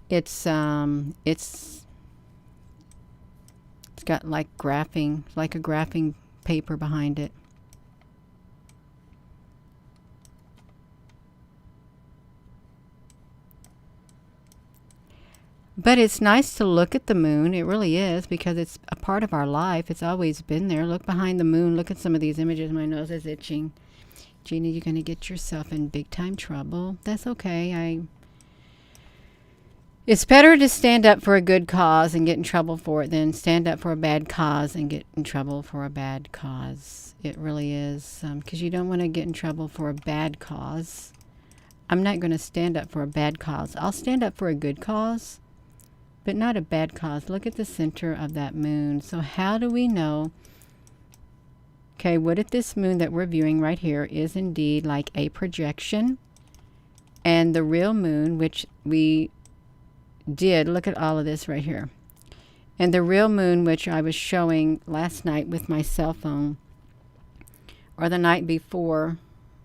it's got like graphing, like a graphing paper behind it. But it's nice to look at the moon. It really is, because it's a part of our life. It's always been there. Look behind the moon. Look at some of these images. My nose is itching. Gina, you're going to get yourself in big time trouble. That's okay. It's better to stand up for a good cause and get in trouble for it than stand up for a bad cause and get in trouble for a bad cause. It really is. Because you don't want to get in trouble for a bad cause. I'm not going to stand up for a bad cause. I'll stand up for a good cause, but not a bad cause. Look at the center of that moon. So how do we know? Okay, what if this moon that we're viewing right here is indeed like a projection? And the real moon, which we did, look at all of this right here. And the real moon, which I was showing last night with my cell phone, or the night before,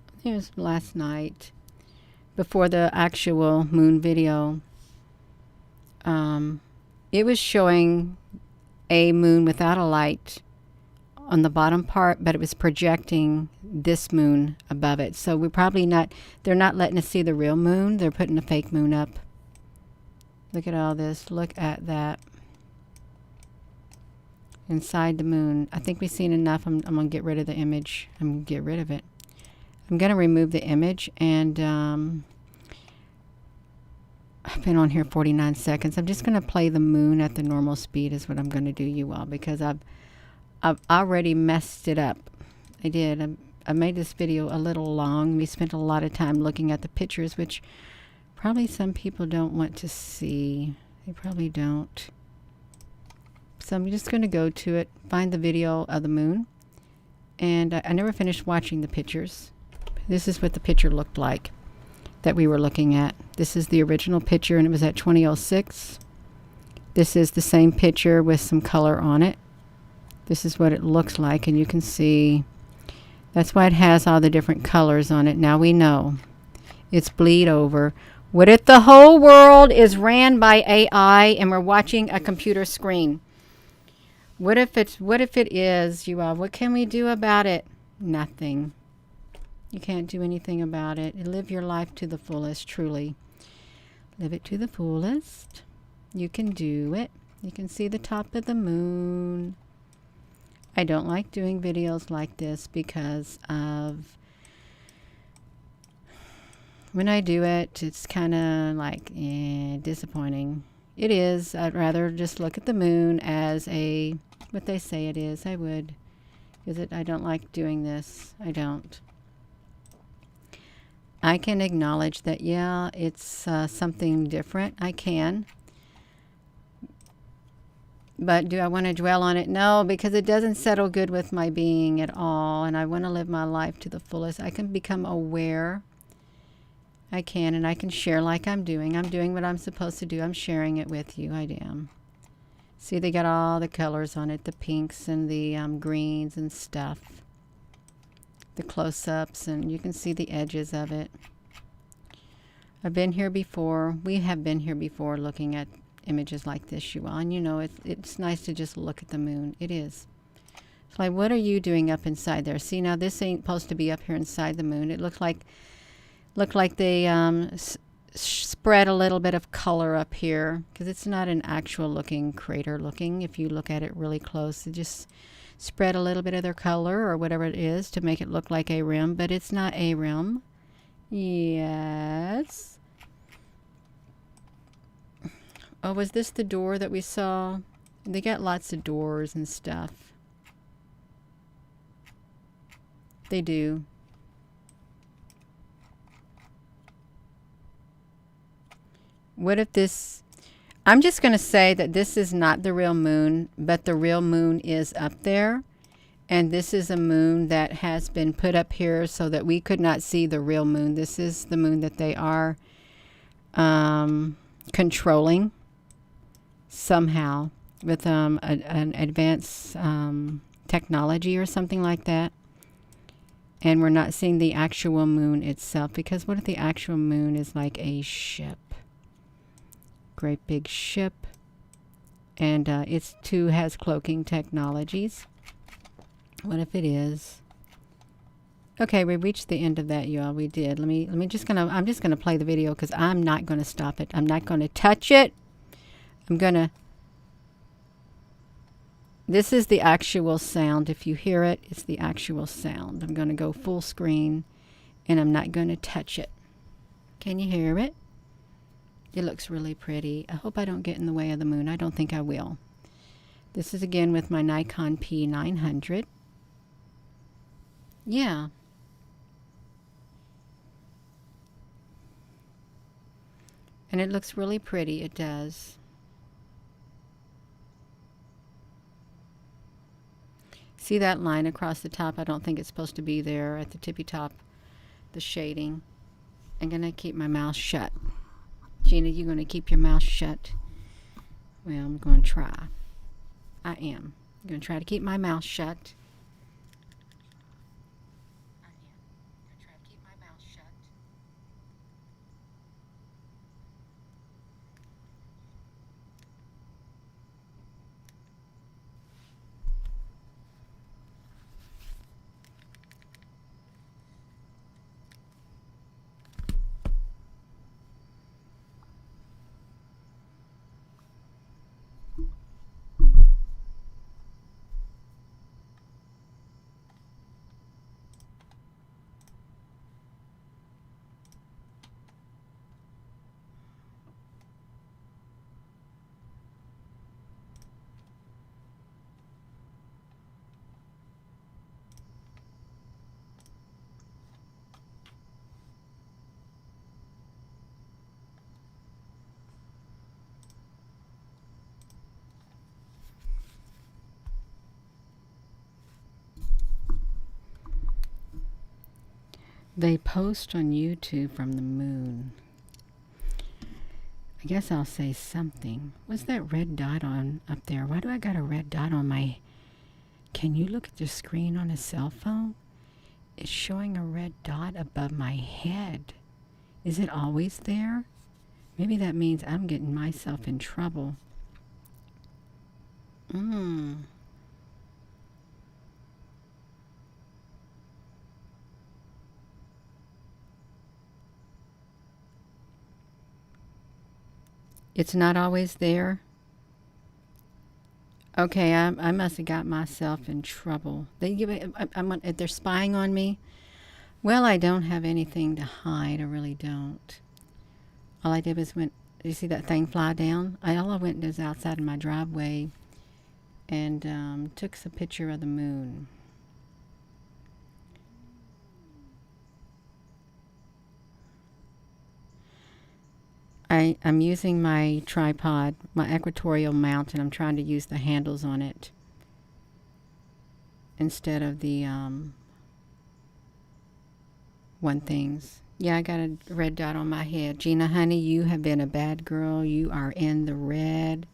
I think it was last night, before the actual moon video, it was showing a moon without a light on the bottom part, but it was projecting this moon above it. So we're probably not, they're not letting us see the real moon. They're putting a fake moon up. Look at all this. Look at that. Inside the moon. I think we've seen enough. I'm going to get rid of the image. I'm going to get rid of it. I'm going to remove the image, and I've been on here 49 seconds. I'm just going to play the moon at the normal speed is what I'm going to do, you all, because I've already messed it up. I did. I made this video a little long. We spent a lot of time looking at the pictures, which probably some people don't want to see. They probably don't. So I'm just going to go to it, find the video of the moon. And I never finished watching the pictures. This is what the picture looked like that we were looking at. This is the original picture, and it was at 2006. This is the same picture with some color on it. This is what it looks like, and you can see that's why it has all the different colors on it. Now we know it's bleed over. What if the whole world is ran by AI and we're watching a computer screen? What if it is, you all? What can we do about it? Nothing. You can't do anything about it. Live your life to the fullest, truly. Live it to the fullest. You can do it. You can see the top of the moon. I don't like doing videos like this because of when I do it, it's kind of like disappointing. It is. I'd rather just look at the moon as what they say it is. I would. I don't like doing this. I don't. I can acknowledge that, yeah, it's something different. I can. But do I want to dwell on it? No, because it doesn't settle good with my being at all. And I want to live my life to the fullest. I can become aware. I can, and I can share like I'm doing. I'm doing what I'm supposed to do. I'm sharing it with you. I am. See, they got all the colors on it, the pinks and the greens and stuff. The close-ups, and you can see the edges of it. I've been here before. We have been here before looking at images like this, you all. And you know, it's nice to just look at the moon. It is. It's like, what are you doing up inside there? See, now this ain't supposed to be up here inside the moon. It looked like they spread a little bit of color up here, because it's not an actual looking crater looking. If you look at it really close, it just spread a little bit of their color or whatever it is to make it look like a rim, but it's not a rim. Yes. Oh, was this the door that we saw? They got lots of doors and stuff. They do. What if this... I'm just going to say that this is not the real moon, but the real moon is up there. And this is a moon that has been put up here so that we could not see the real moon. This is the moon that they are controlling somehow with an advanced technology or something like that. And we're not seeing the actual moon itself, because what if the actual moon is like a ship? Great big ship, and it too has cloaking technologies. What if it is? Okay, we reached the end of that, y'all. We did. I'm just gonna play the video because I'm not gonna stop it. I'm not gonna touch it. This is the actual sound. If you hear it, it's the actual sound. I'm gonna go full screen, and I'm not gonna touch it. Can you hear it? It looks really pretty. I hope I don't get in the way of the moon. I don't think I will. This is again with my Nikon P900. Yeah. And it looks really pretty. It does. See that line across the top? I don't think it's supposed to be there at the tippy top. The shading. I'm going to keep my mouth shut. Gina, you're going to keep your mouth shut? Well, I'm going to try. I am. I'm going to try to keep my mouth shut. I am. I'm going to try to keep my mouth shut. They post on YouTube from the moon. I guess I'll say something. What's that red dot on up there? Why do I got a red dot on my... Can you look at the screen on a cell phone? It's showing a red dot above my head. Is it always there? Maybe that means I'm getting myself in trouble. It's not always there. Okay, I must have got myself in trouble. They're spying on me. Well, I don't have anything to hide. I really don't. All I did was you see that thing fly down? All I went was outside of my driveway and took a picture of the moon. I'm using my tripod, my equatorial mount, and I'm trying to use the handles on it instead of the one things. Yeah, I got a red dot on my head. Gina, honey, you have been a bad girl. You are in the red.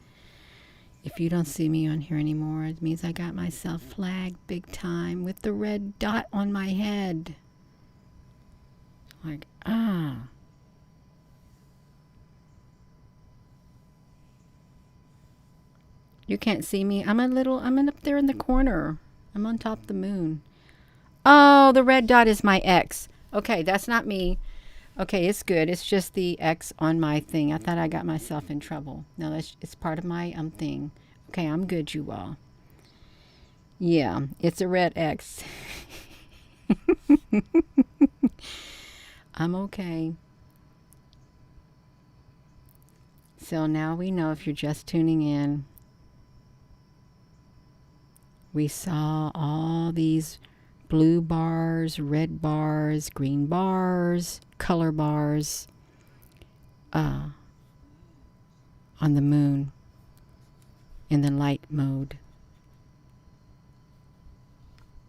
If you don't see me on here anymore, it means I got myself flagged big time with the red dot on my head. Like, You can't see me. I'm up there in the corner. I'm on top of the moon. Oh, the red dot is my X. Okay, that's not me. Okay, it's good. It's just the X on my thing. I thought I got myself in trouble. No, it's part of my thing. Okay, I'm good, you all. Yeah, it's a red X. I'm okay. So now we know, if you're just tuning in, we saw all these blue bars, red bars, green bars, color bars on the moon in the light mode.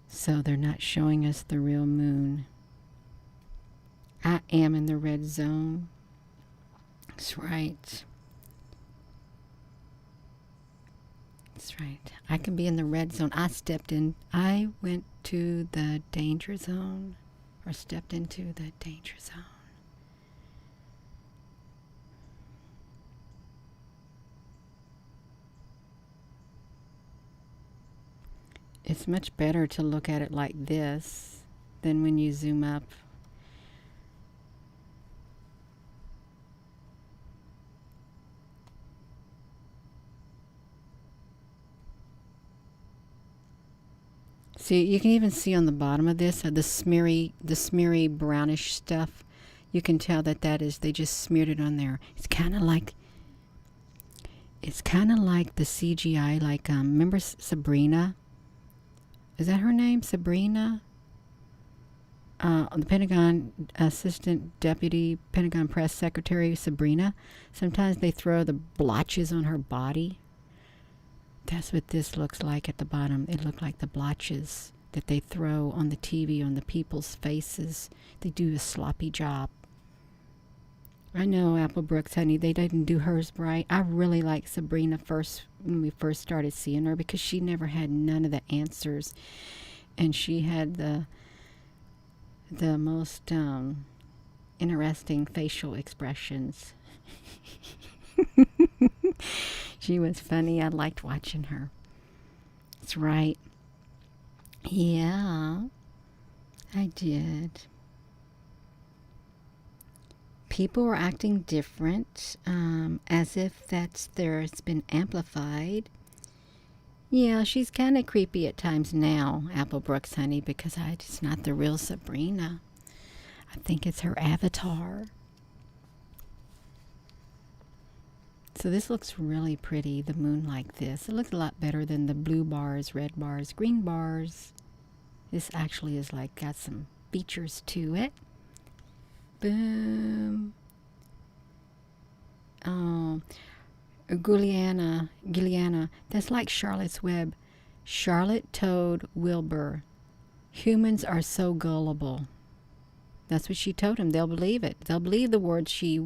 So they're not showing us the real moon. I am in the red zone. That's right. That's right. I can be in the red zone. I went to the danger zone, or stepped into the danger zone. It's much better to look at it like this than when you zoom up. See, you can even see on the bottom of this, the smeary brownish stuff. You can tell that they just smeared it on there. It's kind of like the CGI, like, remember Sabrina? Is that her name? Sabrina? The Pentagon Assistant Deputy Pentagon Press Secretary, Sabrina. Sometimes they throw the blotches on her body. That's what this looks like at the bottom. It looked like the blotches that they throw on the TV on the people's faces. They do a sloppy job. I know, Apple Brooks, honey, they didn't do hers right. I really liked Sabrina when we first started seeing her, because she never had none of the answers. And she had the most interesting facial expressions. She was funny. I liked watching her. That's right. Yeah, I did. People were acting different, as if it's been amplified. Yeah, she's kind of creepy at times now, Apple Brooks, honey, because it's not the real Sabrina. I think it's her avatar. So this looks really pretty, the moon like this. It looks a lot better than the blue bars, red bars, green bars. This actually is got some features to it. Boom. Oh, Gilliana. That's like Charlotte's Web. Charlotte Toad Wilbur. Humans are so gullible. That's what she told him. They'll believe it. They'll believe the words she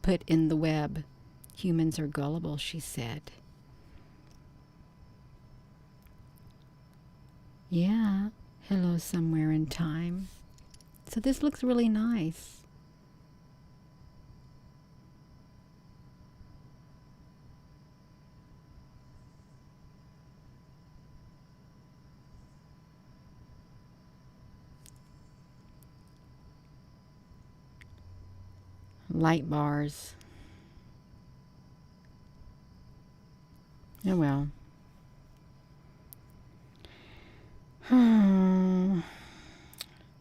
put in the web. Humans are gullible, she said. Yeah. Hello somewhere in time. So this looks really nice. Light bars. Oh well.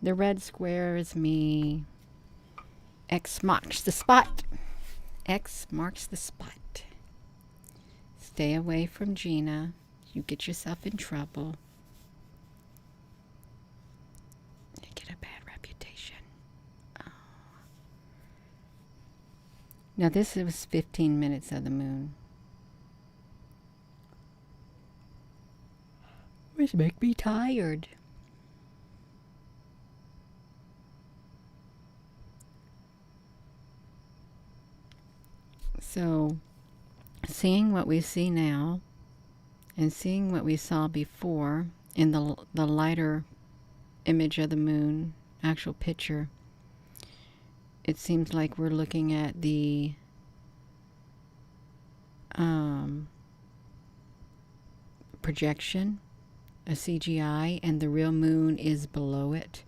The red square is me. X marks the spot. X marks the spot. Stay away from Gina. You get yourself in trouble. You get a bad reputation. Oh. Now this was 15 minutes of the moon. Which make me tired. So, seeing what we see now and seeing what we saw before in the lighter image of the moon, actual picture, it seems like we're looking at the projection, a CGI, and the real moon is below it.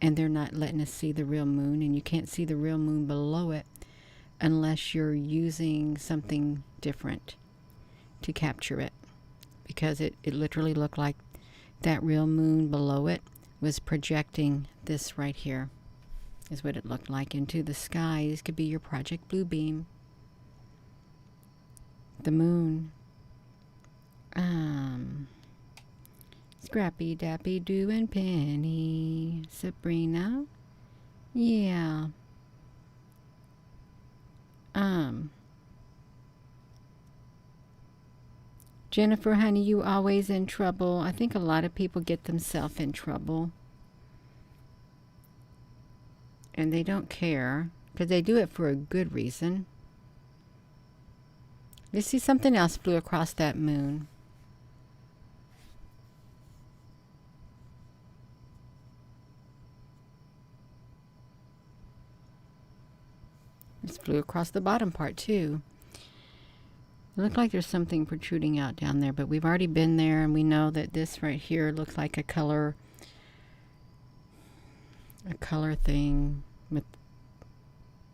And they're not letting us see the real moon, and you can't see the real moon below it unless you're using something different to capture it, because it literally looked like that real moon below it was projecting this right here, is what it looked like into the sky. This could be your Project Blue Beam. The moon. Scrappy Dappy Doo and Penny. Sabrina. Yeah. Jennifer, honey, you always in trouble. I think a lot of people get themselves in trouble. And they don't care, because they do it for a good reason. You see something else flew across that moon. It flew across the bottom part too. It looked like there's something protruding out down there, but we've already been there, and we know that this right here looks like a color thing. With,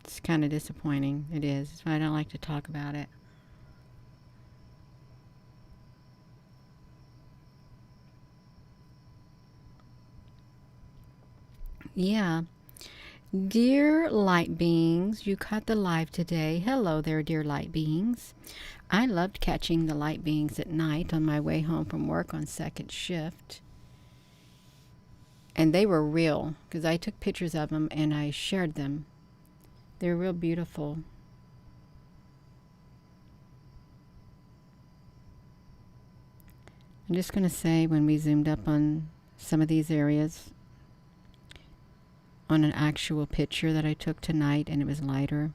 it's kind of disappointing. It is. That's why I don't like to talk about it. Yeah. Dear light beings, you caught the live today. Hello there, dear light beings. I loved catching the light beings at night on my way home from work on second shift. And they were real, because I took pictures of them and I shared them. They're real beautiful. I'm just going to say, when we zoomed up on some of these areas, on an actual picture that I took tonight, and it was lighter,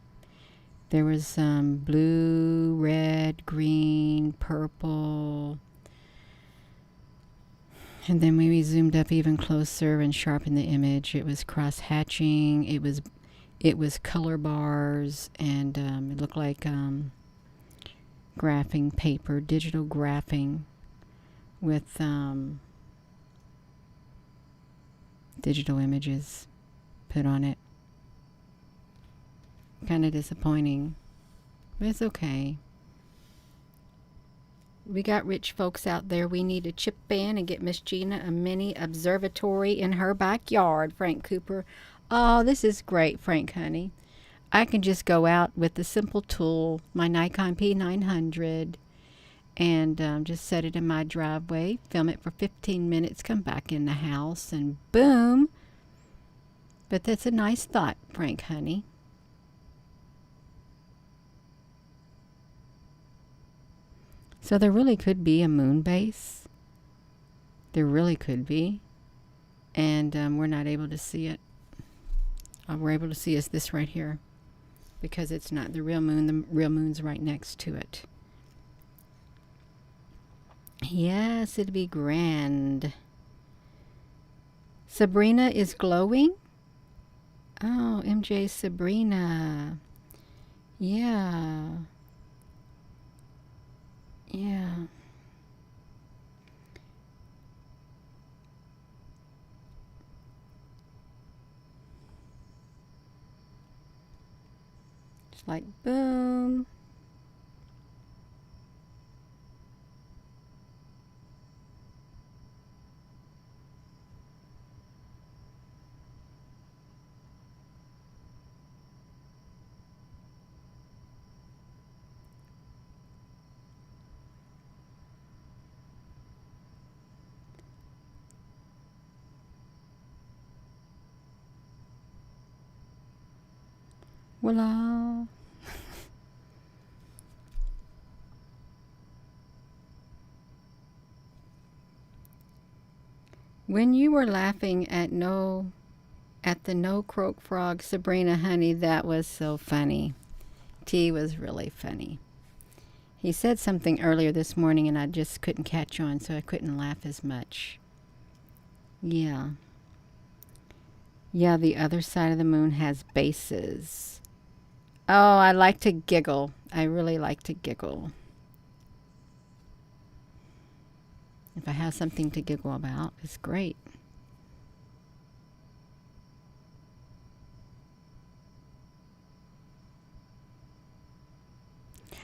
there was some blue, red, green, purple, and then when we zoomed up even closer and sharpened the image, it was cross hatching, it was color bars, and it looked like graphing paper, digital graphing with digital images put on it. Kind of disappointing, but it's okay. We got rich folks out there. We need to chip in and get Miss Gina a mini observatory in her backyard, Frank Cooper. Oh, this is great, Frank, honey. I can just go out with the simple tool, my Nikon P900, and just set it in my driveway, film it for 15 minutes, come back in the house, and boom. But that's a nice thought, Frank, honey. So there really could be a moon base. There really could be. And we're not able to see it. all we're able to see is this right here, because it's not the real moon. The real moon's right next to it. Yes, it'd be grand. Sabrina is glowing. Oh, MJ Sabrina. Yeah. Yeah. It's like boom. Voila. When you were laughing at the no croak frog, Sabrina, honey, that was so funny. T was really funny. He said something earlier this morning and I just couldn't catch on, so I couldn't laugh as much. Yeah. Yeah, the other side of the moon has bases. Oh, I like to giggle. I really like to giggle. If I have something to giggle about, it's great.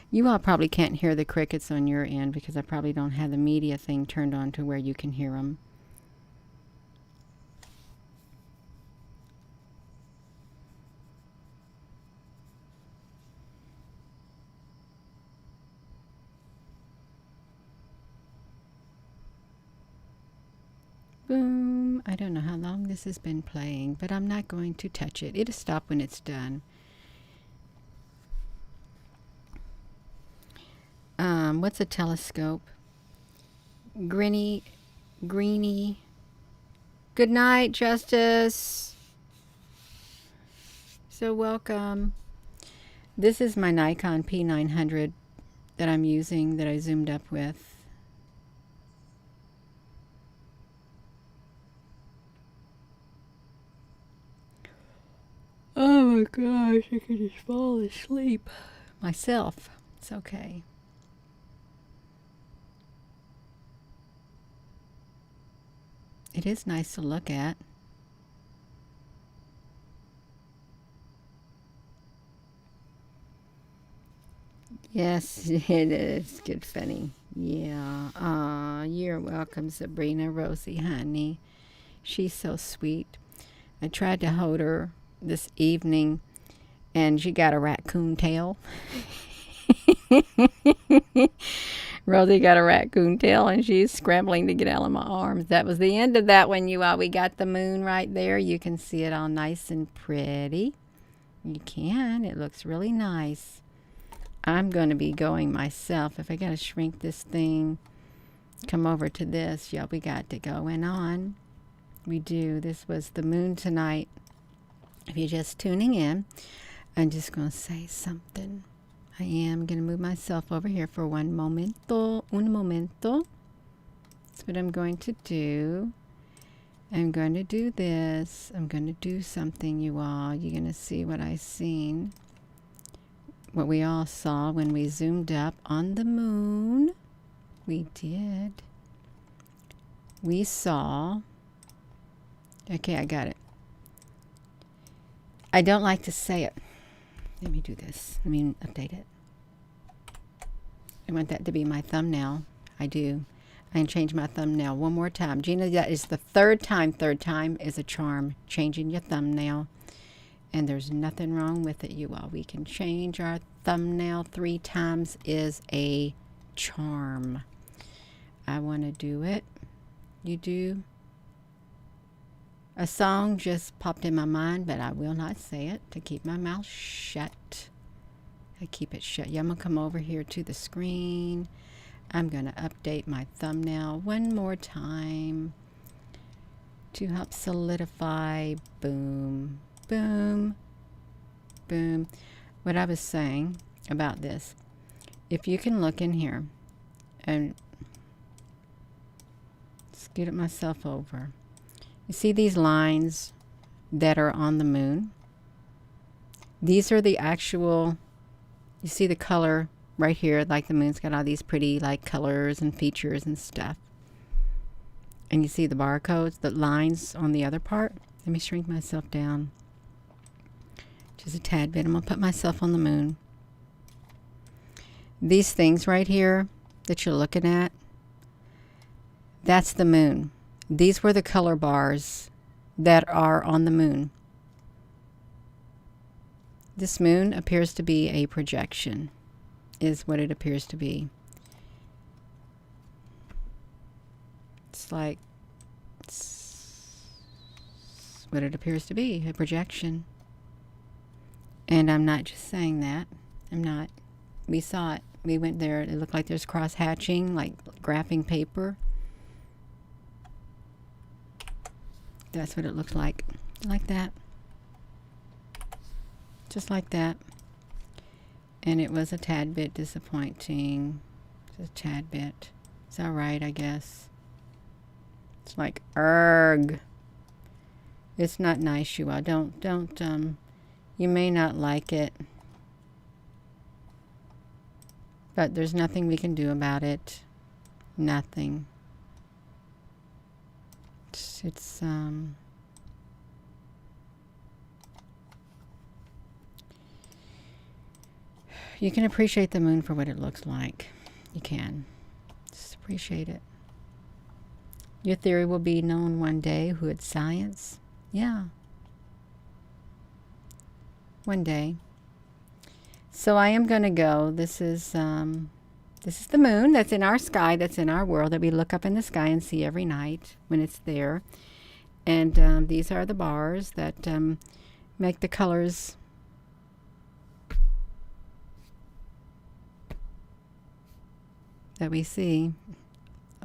You all probably can't hear the crickets on your end because I probably don't have the media thing turned on to where you can hear them. Boom. I don't know how long this has been playing, but I'm not going to touch it. It'll stop when it's done. What's a telescope? Greeny. Good night, Justice. So welcome. This is my Nikon P900 that I'm using, that I zoomed up with. Oh my gosh, I could just fall asleep myself. It's okay. It is nice to look at. Yes, it is. Good funny. Yeah. You're welcome, Sabrina, Rosie, honey. She's so sweet. I tried to hold her this evening, and she got a raccoon tail. Rosie got a raccoon tail, and she's scrambling to get out of my arms. That was the end of that one, you all. We got the moon right there. You can see it all nice and pretty. You can. It looks really nice. I'm going to be going myself. If I got to shrink this thing, come over to this. Yeah, we got it going on. We do. This was the moon tonight. If you're just tuning in, I'm just going to say something. I am going to move myself over here for un momento. That's what I'm going to do. I'm going to do this. I'm going to do something, you all. You're going to see what I seen. What we all saw when we zoomed up on the moon. We did. We saw. Okay, I got it. I don't like to say it. Let me do this. Let me update it. I want that to be my thumbnail. I do. I can change my thumbnail one more time. Gina, that is the third time. Third time is a charm. Changing your thumbnail. And there's nothing wrong with it, you all. We can change our thumbnail 3 times is a charm. I want to do it. You do? A song just popped in my mind, but I will not say it to keep my mouth shut. I keep it shut. Yeah, I'm going to come over here to the screen. I'm going to update my thumbnail one more time to help solidify. Boom. Boom. Boom. What I was saying about this, if you can look in here and scoot myself over, you see these lines that are on the moon? These are the actual, you see the color right here, like the moon's got all these pretty like colors and features and stuff. And you see the barcodes, the lines on the other part. Let me shrink myself down just a tad bit. I'm going to put myself on the moon. These things right here that you're looking at, that's the moon. These were the color bars that are on the moon. This moon appears to be a projection, is what it appears to be. It's like, it's what it appears to be, a projection. And I'm not just saying that. I'm not. We saw it. We went there. It looked like there's cross-hatching, like graphing paper. That's what it looks like. Like that. Just like that. And it was a tad bit disappointing. Just a tad bit. It's alright, I guess. It's like, erg. It's not nice, you all. Don't, you may not like it. But there's nothing we can do about it. Nothing. It's you can appreciate the moon for what it looks like. You can. Just appreciate it. Your theory will be known one day. Who it's science? Yeah. One day. So I am going to go. This is the moon that's in our sky, that's in our world, that we look up in the sky and see every night when it's there. And these are the bars that make the colors that we see.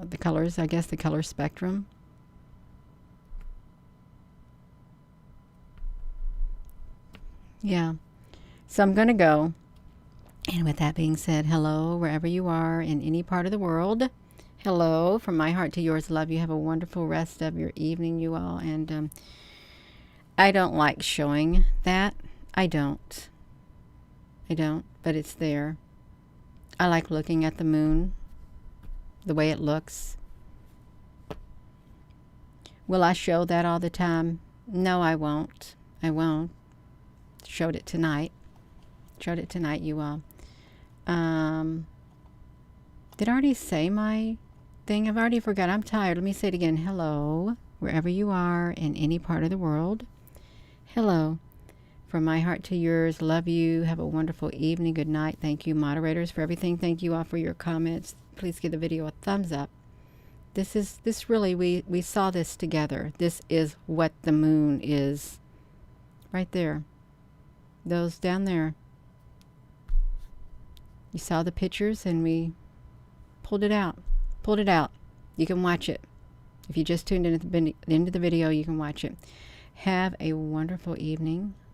The colors, I guess the color spectrum. Yeah. So I'm going to go. And with that being said, hello, wherever you are in any part of the world. Hello, from my heart to yours, love. You have a wonderful rest of your evening, you all. And I don't like showing that. I don't. But it's there. I like looking at the moon, the way it looks. Will I show that all the time? No, I won't. I won't. Showed it tonight. Showed it tonight, you all. Did I already say my thing? I've already forgot. I'm tired. Let me say it again. Hello, wherever you are in any part of the world. Hello. From my heart to yours, love you. Have a wonderful evening. Good night. Thank you, moderators, for everything. Thank you all for your comments. Please give the video a thumbs up. This really, we saw this together. This is what the moon is. Right there. Those down there. You saw the pictures and we pulled it out. Pulled it out. You can watch it. If you just tuned in at the end of the video, you can watch it. Have a wonderful evening.